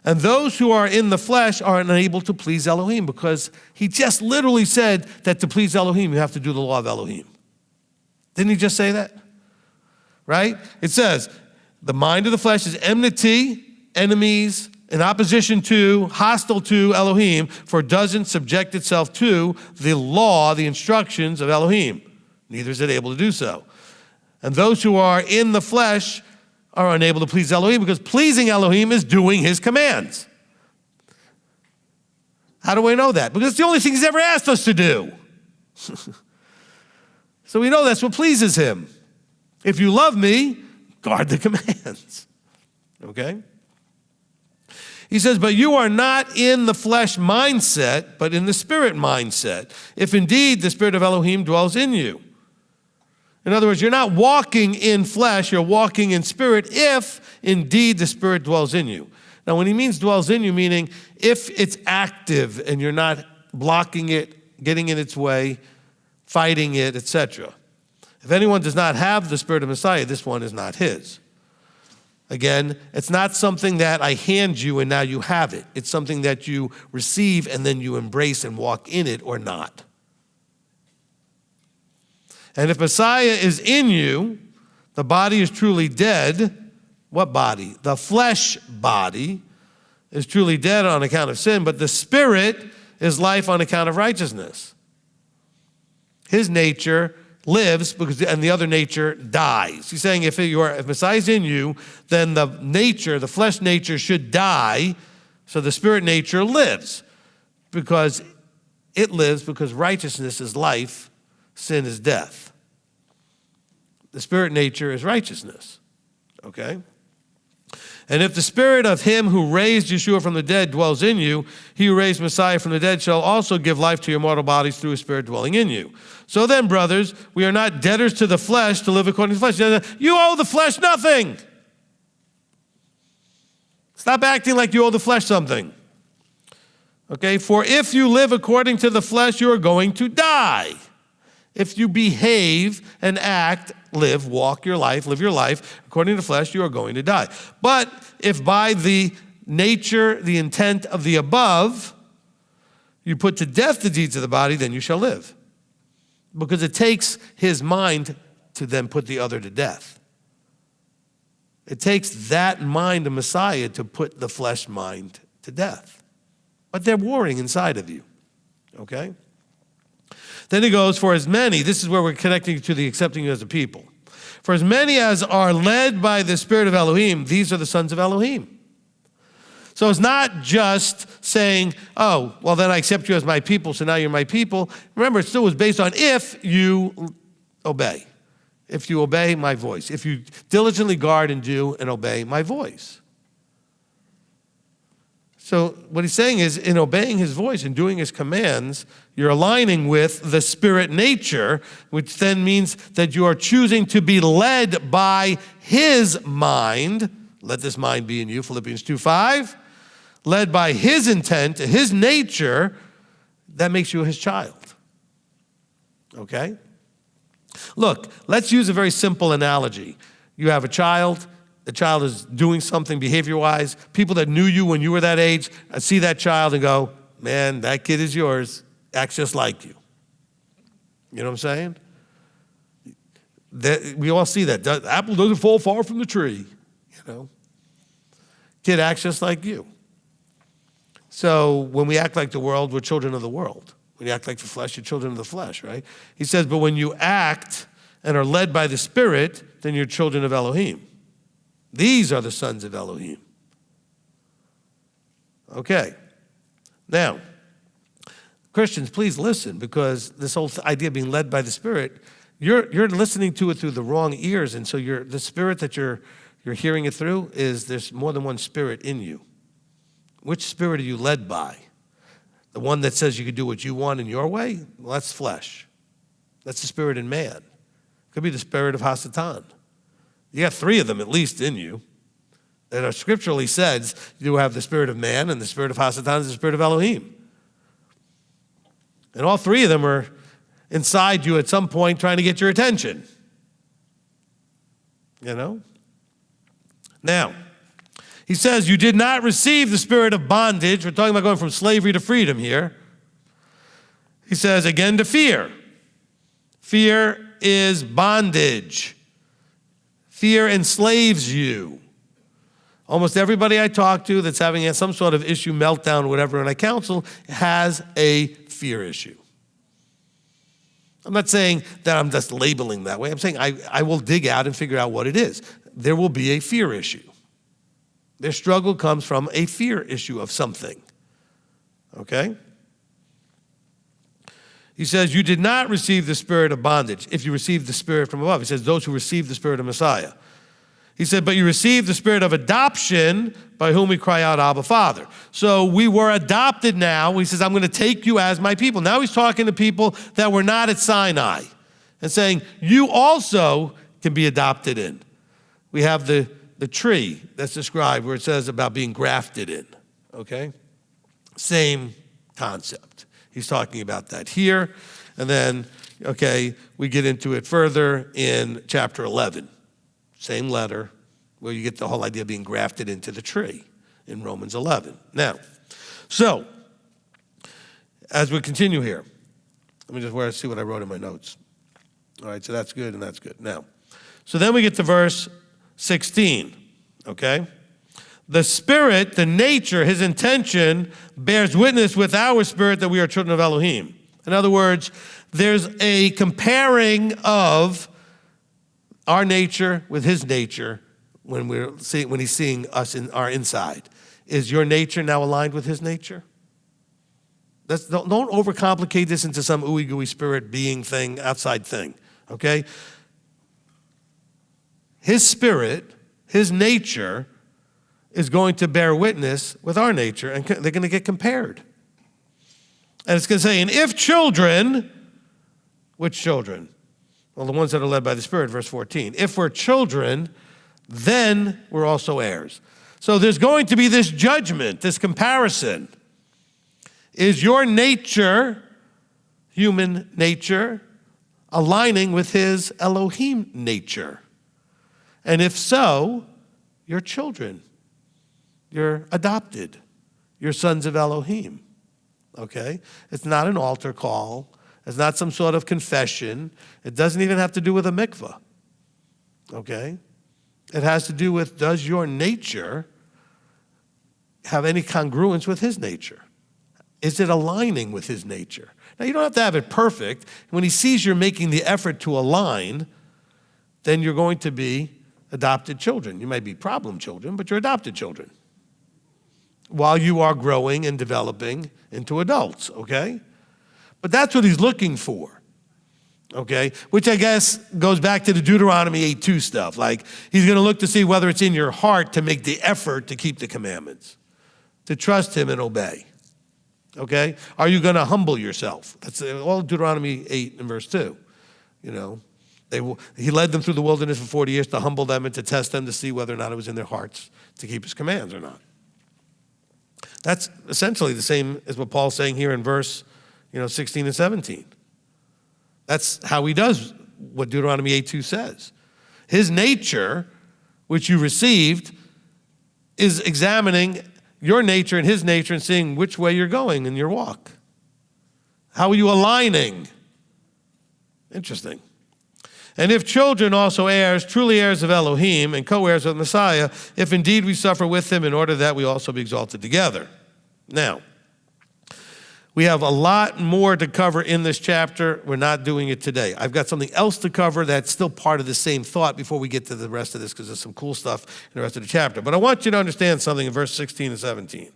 And those who are in the flesh are unable to please Elohim, because he just literally said that to please Elohim, you have to do the law of Elohim. Didn't he just say that? Right? It says, the mind of the flesh is enmity, enemies, in opposition to, hostile to Elohim, for it doesn't subject itself to the law, the instructions of Elohim. Neither is it able to do so. And those who are in the flesh are unable to please Elohim, because pleasing Elohim is doing his commands. How do we know that? Because it's the only thing he's ever asked us to do. So we know that's what pleases him. If you love me, guard the commands. Okay? He says, but you are not in the flesh mindset, but in the spirit mindset, if indeed the spirit of Elohim dwells in you. In other words, you're not walking in flesh, you're walking in spirit if indeed the spirit dwells in you. Now, when he means dwells in you, meaning if it's active and you're not blocking it, getting in its way, fighting it, etc. If anyone does not have the spirit of Messiah, this one is not his. Again, it's not something that I hand you and now you have it. It's something that you receive and then you embrace and walk in it or not. And if Messiah is in you, the body is truly dead. What body? The flesh body is truly dead on account of sin, but the spirit is life on account of righteousness. His nature lives and the other nature dies. He's saying if Messiah is in you, then the flesh nature should die, so the spirit nature lives. Because it lives because righteousness is life, sin is death. The spirit nature is righteousness, okay? And if the spirit of him who raised Yeshua from the dead dwells in you, he who raised Messiah from the dead shall also give life to your mortal bodies through his spirit dwelling in you. So then, brothers, we are not debtors to the flesh to live according to the flesh. You owe the flesh nothing. Stop acting like you owe the flesh something. Okay, for if you live according to the flesh, you are going to die. If you behave and act, live your life according to the flesh, you are going to die. But if by the nature, the intent of the above, you put to death the deeds of the body, then you shall live. Because it takes his mind to then put the other to death. It takes that mind of Messiah to put the flesh mind to death. But they're warring inside of you, okay? Then he goes, for as many, this is where we're connecting to the accepting you as a people. For as many as are led by the spirit of Elohim, these are the sons of Elohim. So it's not just saying, oh, well, then I accept you as my people, so now you're my people. Remember, it still was based on if you obey. If you obey my voice. If you diligently guard and do and obey my voice. So what he's saying is, in obeying his voice and doing his commands, you're aligning with the spirit nature, which then means that you are choosing to be led by his mind. Let this mind be in you, Philippians 2:5. Led by his intent, his nature, that makes you his child. Okay? Look, let's use a very simple analogy. You have a child. The child is doing something behavior-wise. People that knew you when you were that age see that child and go, man, that kid is yours. Acts just like you. You know what I'm saying? We all see that. The apple doesn't fall far from the tree. You know? Kid acts just like you. So when we act like the world, we're children of the world. When you act like the flesh, you're children of the flesh, right? He says, but when you act and are led by the Spirit, then you're children of Elohim. These are the sons of Elohim. Okay. Now, Christians, please listen, because this whole idea of being led by the Spirit, you're listening to it through the wrong ears, and so the Spirit that you're hearing it through is there's more than one Spirit in you. Which spirit are you led by? The one that says you can do what you want in your way? Well, that's flesh. That's the spirit in man. It could be the spirit of Hasatan. You got 3 of them at least in you. That are scripturally says you have the spirit of man, and the spirit of Hasatan is the spirit of Elohim. And all 3 of them are inside you at some point trying to get your attention. You know? Now, He says, you did not receive the spirit of bondage. We're talking about going from slavery to freedom here. He says, again, to fear. Fear is bondage. Fear enslaves you. Almost everybody I talk to that's having some sort of issue, meltdown, whatever, and I counsel, has a fear issue. I'm not saying that I'm just labeling that way. I'm saying I will dig out and figure out what it is. There will be a fear issue. Their struggle comes from a fear issue of something. Okay? He says, you did not receive the spirit of bondage if you received the spirit from above. He says, those who received the spirit of Messiah. He said, but you received the spirit of adoption by whom we cry out, Abba, Father. So we were adopted now. He says, I'm going to take you as my people. Now he's talking to people that were not at Sinai and saying, you also can be adopted in. We have the tree that's described where it says about being grafted in, okay? Same concept. He's talking about that here. And then, okay, we get into it further in chapter 11. Same letter, where you get the whole idea of being grafted into the tree in Romans 11. Now, so, as we continue here, let me just see what I wrote in my notes. All right, so that's good and that's good. Now, so then we get to verse 16, okay? The Spirit, the nature, his intention, bears witness with our spirit that we are children of Elohim. In other words, there's a comparing of our nature with his nature when he's seeing us in our inside. Is your nature now aligned with his nature? Don't overcomplicate this into some ooey gooey spirit being thing, outside thing, okay? His spirit, his nature, is going to bear witness with our nature, and they're going to get compared. And it's going to say, and if children, which children? Well, the ones that are led by the Spirit, verse 14. If we're children, then we're also heirs. So there's going to be this judgment, this comparison. Is your nature, human nature, aligning with his Elohim nature? And if so, you're children. You're adopted. You're sons of Elohim. Okay? It's not an altar call. It's not some sort of confession. It doesn't even have to do with a mikvah, okay? It has to do with, does your nature have any congruence with his nature? Is it aligning with his nature? Now, you don't have to have it perfect. When he sees you're making the effort to align, then you're going to be adopted children. You might be problem children, but you're adopted children while you are growing and developing into adults, okay? But that's what he's looking for, okay? Which I guess goes back to the Deuteronomy 8:2 stuff. Like, he's going to look to see whether it's in your heart to make the effort to keep the commandments, to trust him and obey, okay? Are you going to humble yourself? That's all Deuteronomy 8 and verse 2, you know. He led them through the wilderness for 40 years to humble them and to test them to see whether or not it was in their hearts to keep his commands or not. That's essentially the same as what Paul's saying here in verse 16 and 17. That's how he does what Deuteronomy 8:2 says. His nature, which you received, is examining your nature and his nature and seeing which way you're going in your walk. How are you aligning? Interesting. And if children, also heirs, truly heirs of Elohim and co-heirs of the Messiah, if indeed we suffer with him in order that we also be exalted together. Now, we have a lot more to cover in this chapter. We're not doing it today. I've got something else to cover that's still part of the same thought before we get to the rest of this, because there's some cool stuff in the rest of the chapter. But I want you to understand something in verse 16 and 17.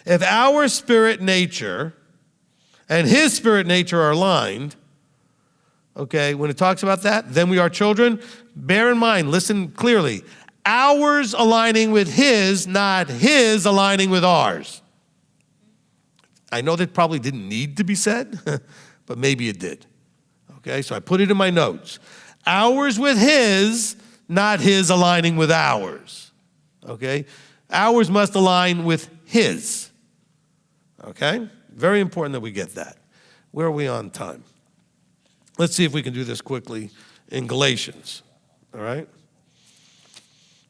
If our spirit nature and his spirit nature are aligned, okay, when it talks about that, then we are children. Bear in mind, listen clearly, ours aligning with his, not his aligning with ours. I know that probably didn't need to be said, but maybe it did. Okay, so I put it in my notes. Ours with his, not his aligning with ours. Okay, ours must align with his. Okay, very important that we get that. Where are we on time? Let's see if we can do this quickly in Galatians. All right.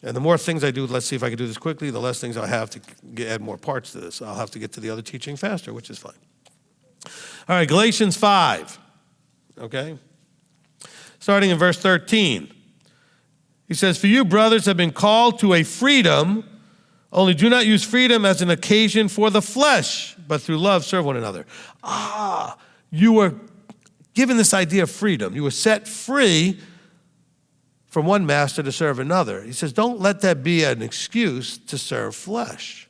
And the more things I do, let's see if I can do this quickly, the less things I have to add more parts to this. I'll have to get to the other teaching faster, which is fine. All right, Galatians 5, okay? Starting in verse 13. He says, "For you, brothers, have been called to a freedom, only do not use freedom as an occasion for the flesh, but through love serve one another." You were given this idea of freedom. You were set free from one master to serve another. He says, don't let that be an excuse to serve flesh.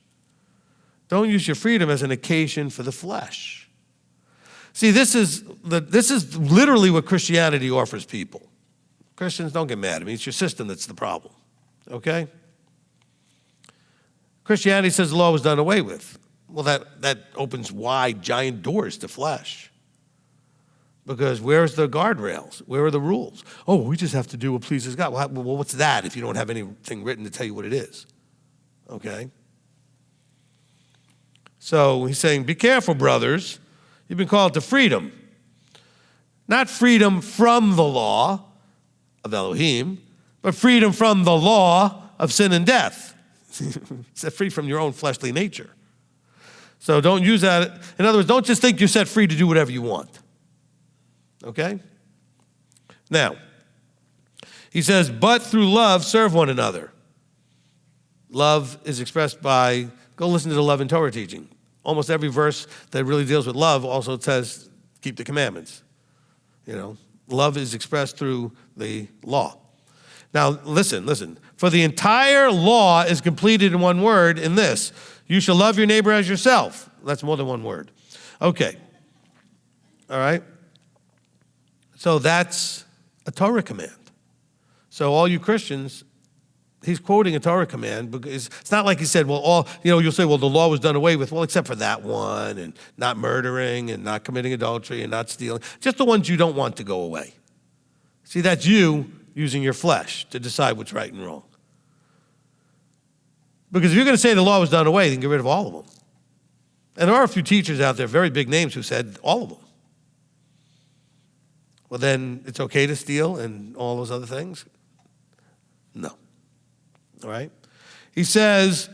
Don't use your freedom as an occasion for the flesh. See, this is literally what Christianity offers people. Christians, don't get mad at me. It's your system that's the problem, okay? Christianity says the law was done away with. Well, that opens wide, giant doors to flesh. Because where's the guardrails? Where are the rules? Oh, we just have to do what pleases God. Well, what's that if you don't have anything written to tell you what it is? Okay? So he's saying, be careful, brothers. You've been called to freedom. Not freedom from the law of Elohim, but freedom from the law of sin and death. Set free from your own fleshly nature. So don't use that. In other words, don't just think you're set free to do whatever you want. Okay? Now, he says, but through love, serve one another. Love is expressed by, go listen to the love and Torah teaching. Almost every verse that really deals with love also says, keep the commandments. You know, love is expressed through the law. Now, listen. For the entire law is completed in one word, in this: you shall love your neighbor as yourself. That's more than one word. Okay. All right. So that's a Torah command. So all you Christians, he's quoting a Torah command because it's not like he said, well, you'll say, well, the law was done away with. Well, except for that one, and not murdering, and not committing adultery, and not stealing. Just the ones you don't want to go away. See, that's you using your flesh to decide what's right and wrong. Because if you're going to say the law was done away, then get rid of all of them. And there are a few teachers out there, very big names, who said all of them. Well, then it's okay to steal and all those other things? No. All right? He says,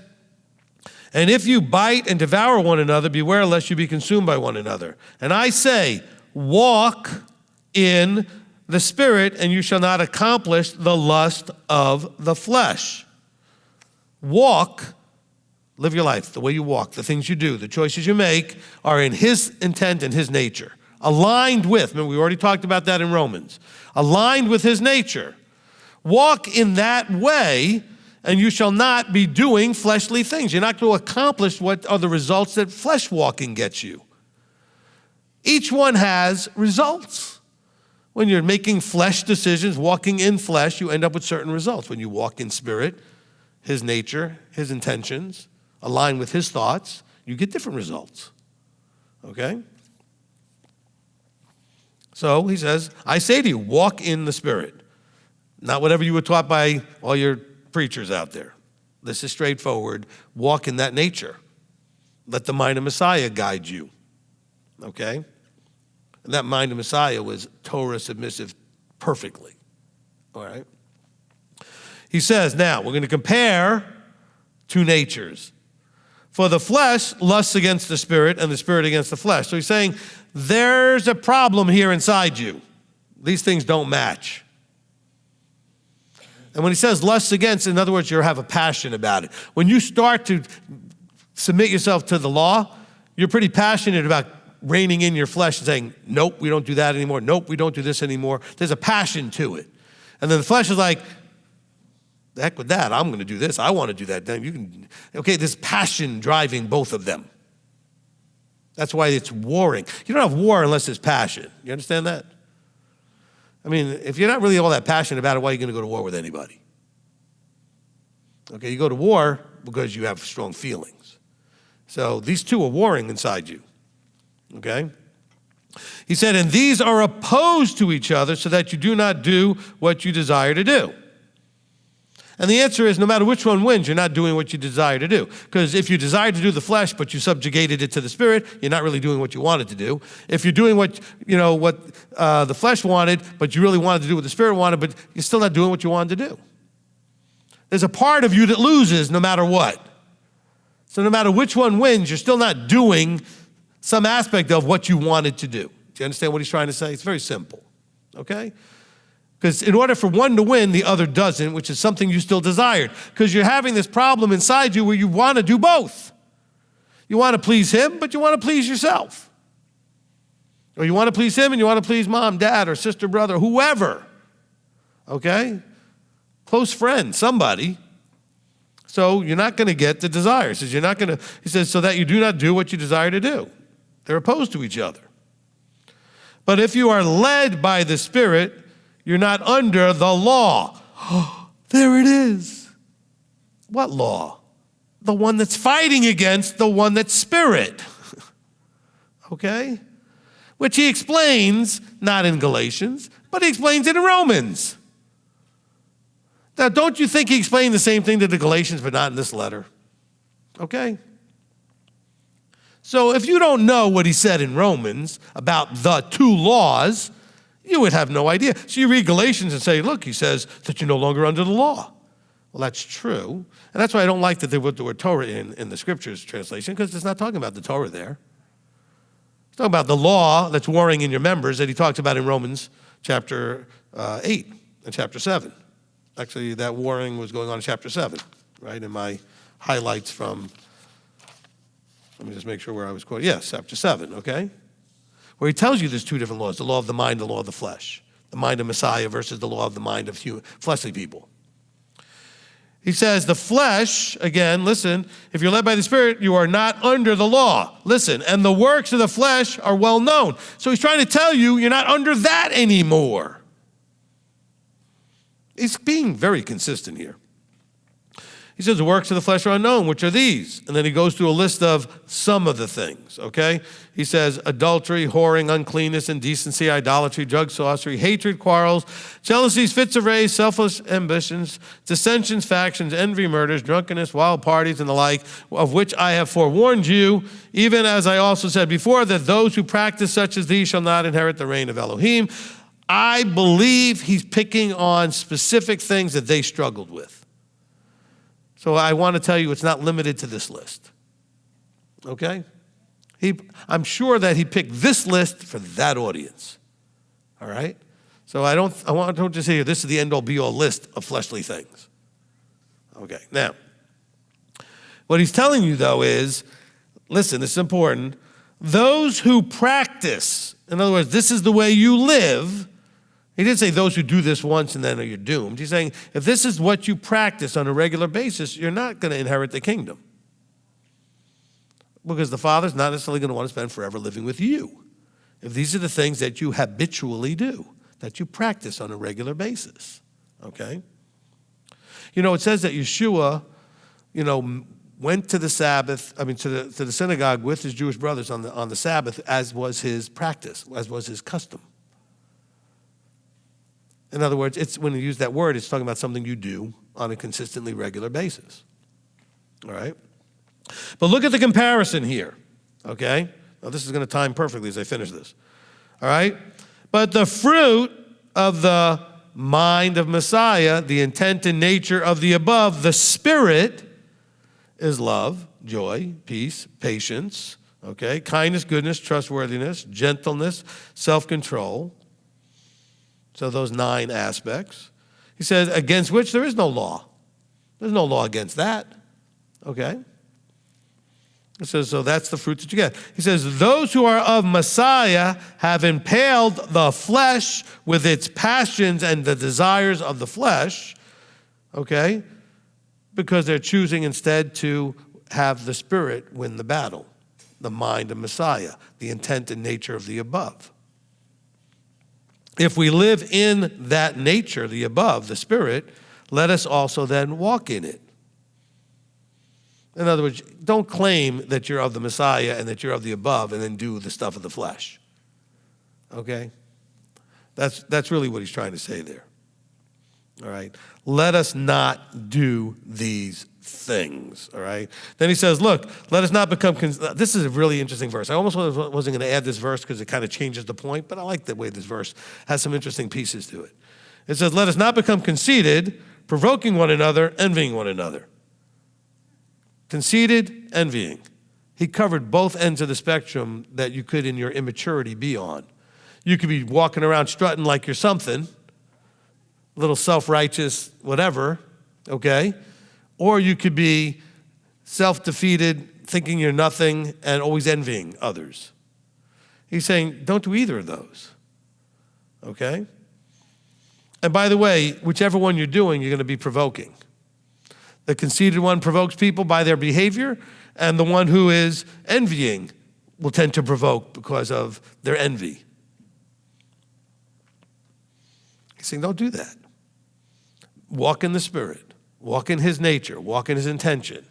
and if you bite and devour one another, beware lest you be consumed by one another. And I say, walk in the Spirit, and you shall not accomplish the lust of the flesh. Walk, live your life the way you walk, the things you do, the choices you make are in His intent and His nature. Aligned with, remember we already talked about that in Romans, aligned with His nature. Walk in that way, and you shall not be doing fleshly things. You're not going to accomplish what are the results that flesh walking gets you. Each one has results. When you're making flesh decisions, walking in flesh, you end up with certain results. When you walk in Spirit, His nature, His intentions, align with His thoughts, you get different results. Okay? So he says, I say to you, walk in the Spirit. Not whatever you were taught by all your preachers out there. This is straightforward. Walk in that nature. Let the mind of Messiah guide you. Okay? And that mind of Messiah was Torah submissive perfectly. All right? He says, now, we're going to compare two natures. For the flesh lusts against the Spirit, and the Spirit against the flesh. So he's saying, there's a problem here inside you. These things don't match. And when he says lusts against, in other words, you have a passion about it. When you start to submit yourself to the law, you're pretty passionate about reining in your flesh and saying, nope, we don't do that anymore. Nope, we don't do this anymore. There's a passion to it. And then the flesh is like, the heck with that, I'm going to do this. I want to do that. Okay, there's passion driving both of them. That's why it's warring. You don't have war unless there's passion. You understand that? I mean, if you're not really all that passionate about it, why are you going to go to war with anybody? Okay, you go to war because you have strong feelings. So these two are warring inside you. Okay? He said, and these are opposed to each other so that you do not do what you desire to do. And the answer is no matter which one wins, you're not doing what you desire to do. Because if you desire to do the flesh, but you subjugated it to the Spirit, you're not really doing what you wanted to do. If you're doing what the flesh wanted, but you really wanted to do what the Spirit wanted, but you're still not doing what you wanted to do. There's a part of you that loses no matter what. So no matter which one wins, you're still not doing some aspect of what you wanted to do. Do you understand what he's trying to say? It's very simple, okay? Because in order for one to win, the other doesn't, which is something you still desired. Because you're having this problem inside you where you want to do both. You want to please him, but you want to please yourself. Or you want to please him and you want to please mom, dad, or sister, brother, whoever, okay? Close friend, somebody. So you're not going to get the desire. He says, you're not going to, he says, so that you do not do what you desire to do. They're opposed to each other. But if you are led by the Spirit, you're not under the law. There it is. What law? The one that's fighting against the one that's spirit. Okay? Which he explains, not in Galatians, but he explains it in Romans. Now, don't you think he explained the same thing to the Galatians, but not in this letter? Okay? So if you don't know what he said in Romans about the two laws, you would have no idea. So you read Galatians and say, look, he says that you're no longer under the law. Well, that's true. And that's why I don't like that they put the word Torah in the scriptures translation, because it's not talking about the Torah there. It's talking about the law that's warring in your members that he talks about in Romans chapter 8 and chapter 7. Actually, that warring was going on in chapter 7, right? In my highlights from, let me just make sure where I was quoting. Yes, chapter 7, okay? Where he tells you there's two different laws, the law of the mind, the law of the flesh. The mind of Messiah versus the law of the mind of fleshly people. He says the flesh, again, listen, if you're led by the Spirit, you are not under the law. Listen, and the works of the flesh are well known. So he's trying to tell you you're not under that anymore. He's being very consistent here. He says the works of the flesh are unknown, which are these. And then he goes through a list of some of the things, okay? He says adultery, whoring, uncleanness, indecency, idolatry, drug sorcery, hatred, quarrels, jealousies, fits of rage, selfish ambitions, dissensions, factions, envy, murders, drunkenness, wild parties, and the like, of which I have forewarned you, even as I also said before, that those who practice such as these shall not inherit the reign of Elohim. I believe he's picking on specific things that they struggled with. So I want to tell you it's not limited to this list, okay? I'm sure that he picked this list for that audience, all right? So I don't just say this is the end-all be-all list of fleshly things. Okay, now, what he's telling you, though, is, listen, this is important, those who practice, in other words, this is the way you live. He didn't say those who do this once and then you're doomed. He's saying if this is what you practice on a regular basis, you're not going to inherit the kingdom. Because the Father's not necessarily going to want to spend forever living with you. If these are the things that you habitually do, that you practice on a regular basis, okay? You know, it says that Yeshua, went to the Sabbath, to the synagogue with his Jewish brothers on the Sabbath, as was his practice, as was his custom. In other words, it's when you use that word, it's talking about something you do on a consistently regular basis. All right? But look at the comparison here, okay? Now, this is going to time perfectly as I finish this. All right? But the fruit of the mind of Messiah, the intent and nature of the above, the Spirit, is love, joy, peace, patience, okay? Kindness, goodness, trustworthiness, gentleness, self-control. So those 9 aspects. He says, against which there is no law. There's no law against that. Okay? He says, so that's the fruit that you get. He says, those who are of Messiah have impaled the flesh with its passions and the desires of the flesh. Okay? Because they're choosing instead to have the Spirit win the battle. The mind of Messiah. The intent and nature of the above. If we live in that nature, the above, the Spirit, let us also then walk in it. In other words, don't claim that you're of the Messiah and that you're of the above and then do the stuff of the flesh. Okay? That's really what he's trying to say there. All right? Let us not do these things, all right? Then he says, look, let us not become, this is a really interesting verse. I almost wasn't going to add this verse because it kind of changes the point, but I like the way this verse has some interesting pieces to it. It says, let us not become conceited, provoking one another, envying one another. Conceited, envying. He covered both ends of the spectrum that you could in your immaturity be on. You could be walking around strutting like you're something, a little self-righteous, whatever, okay? Or you could be self-defeated, thinking you're nothing, and always envying others. He's saying, don't do either of those, okay? And by the way, whichever one you're doing, you're going to be provoking. The conceited one provokes people by their behavior, and the one who is envying will tend to provoke because of their envy. He's saying, don't do that. Walk in the Spirit. Walk in his nature. Walk in his intention.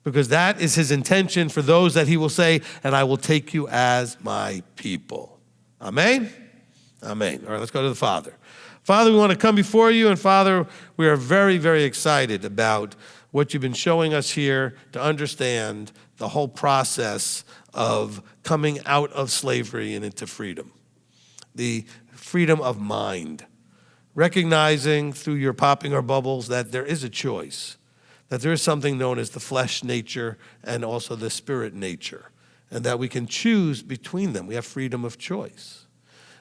Because that is his intention for those that he will say, and I will take you as my people. Amen? Amen. All right, let's go to the Father. Father, we want to come before you, and Father, we are very, very excited about what you've been showing us here to understand the whole process of coming out of slavery and into freedom. The freedom of mind. Recognizing through your popping our bubbles that there is a choice, that there is something known as the flesh nature and also the spirit nature, and that we can choose between them. We have freedom of choice.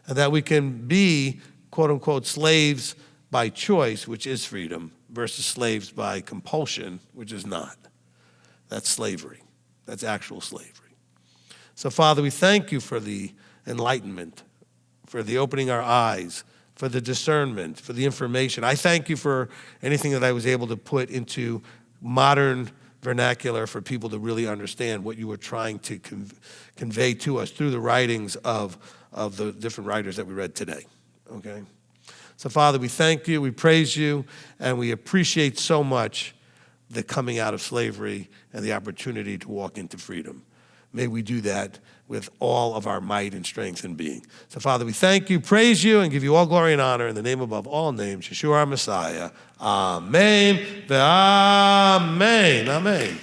And that we can be, quote unquote, slaves by choice, which is freedom, versus slaves by compulsion, which is not. That's slavery. That's actual slavery. So, Father, we thank you for the enlightenment, for the opening our eyes, for the discernment, for the information. I thank you for anything that I was able to put into modern vernacular for people to really understand what you were trying to convey to us through the writings of the different writers that we read today, okay? So, Father, we thank you, we praise you, and we appreciate so much the coming out of slavery and the opportunity to walk into freedom. May we do that with all of our might and strength and being. So, Father, we thank you, praise you, and give you all glory and honor in the name above all names, Yeshua our Messiah. Amen. Amen. Amen.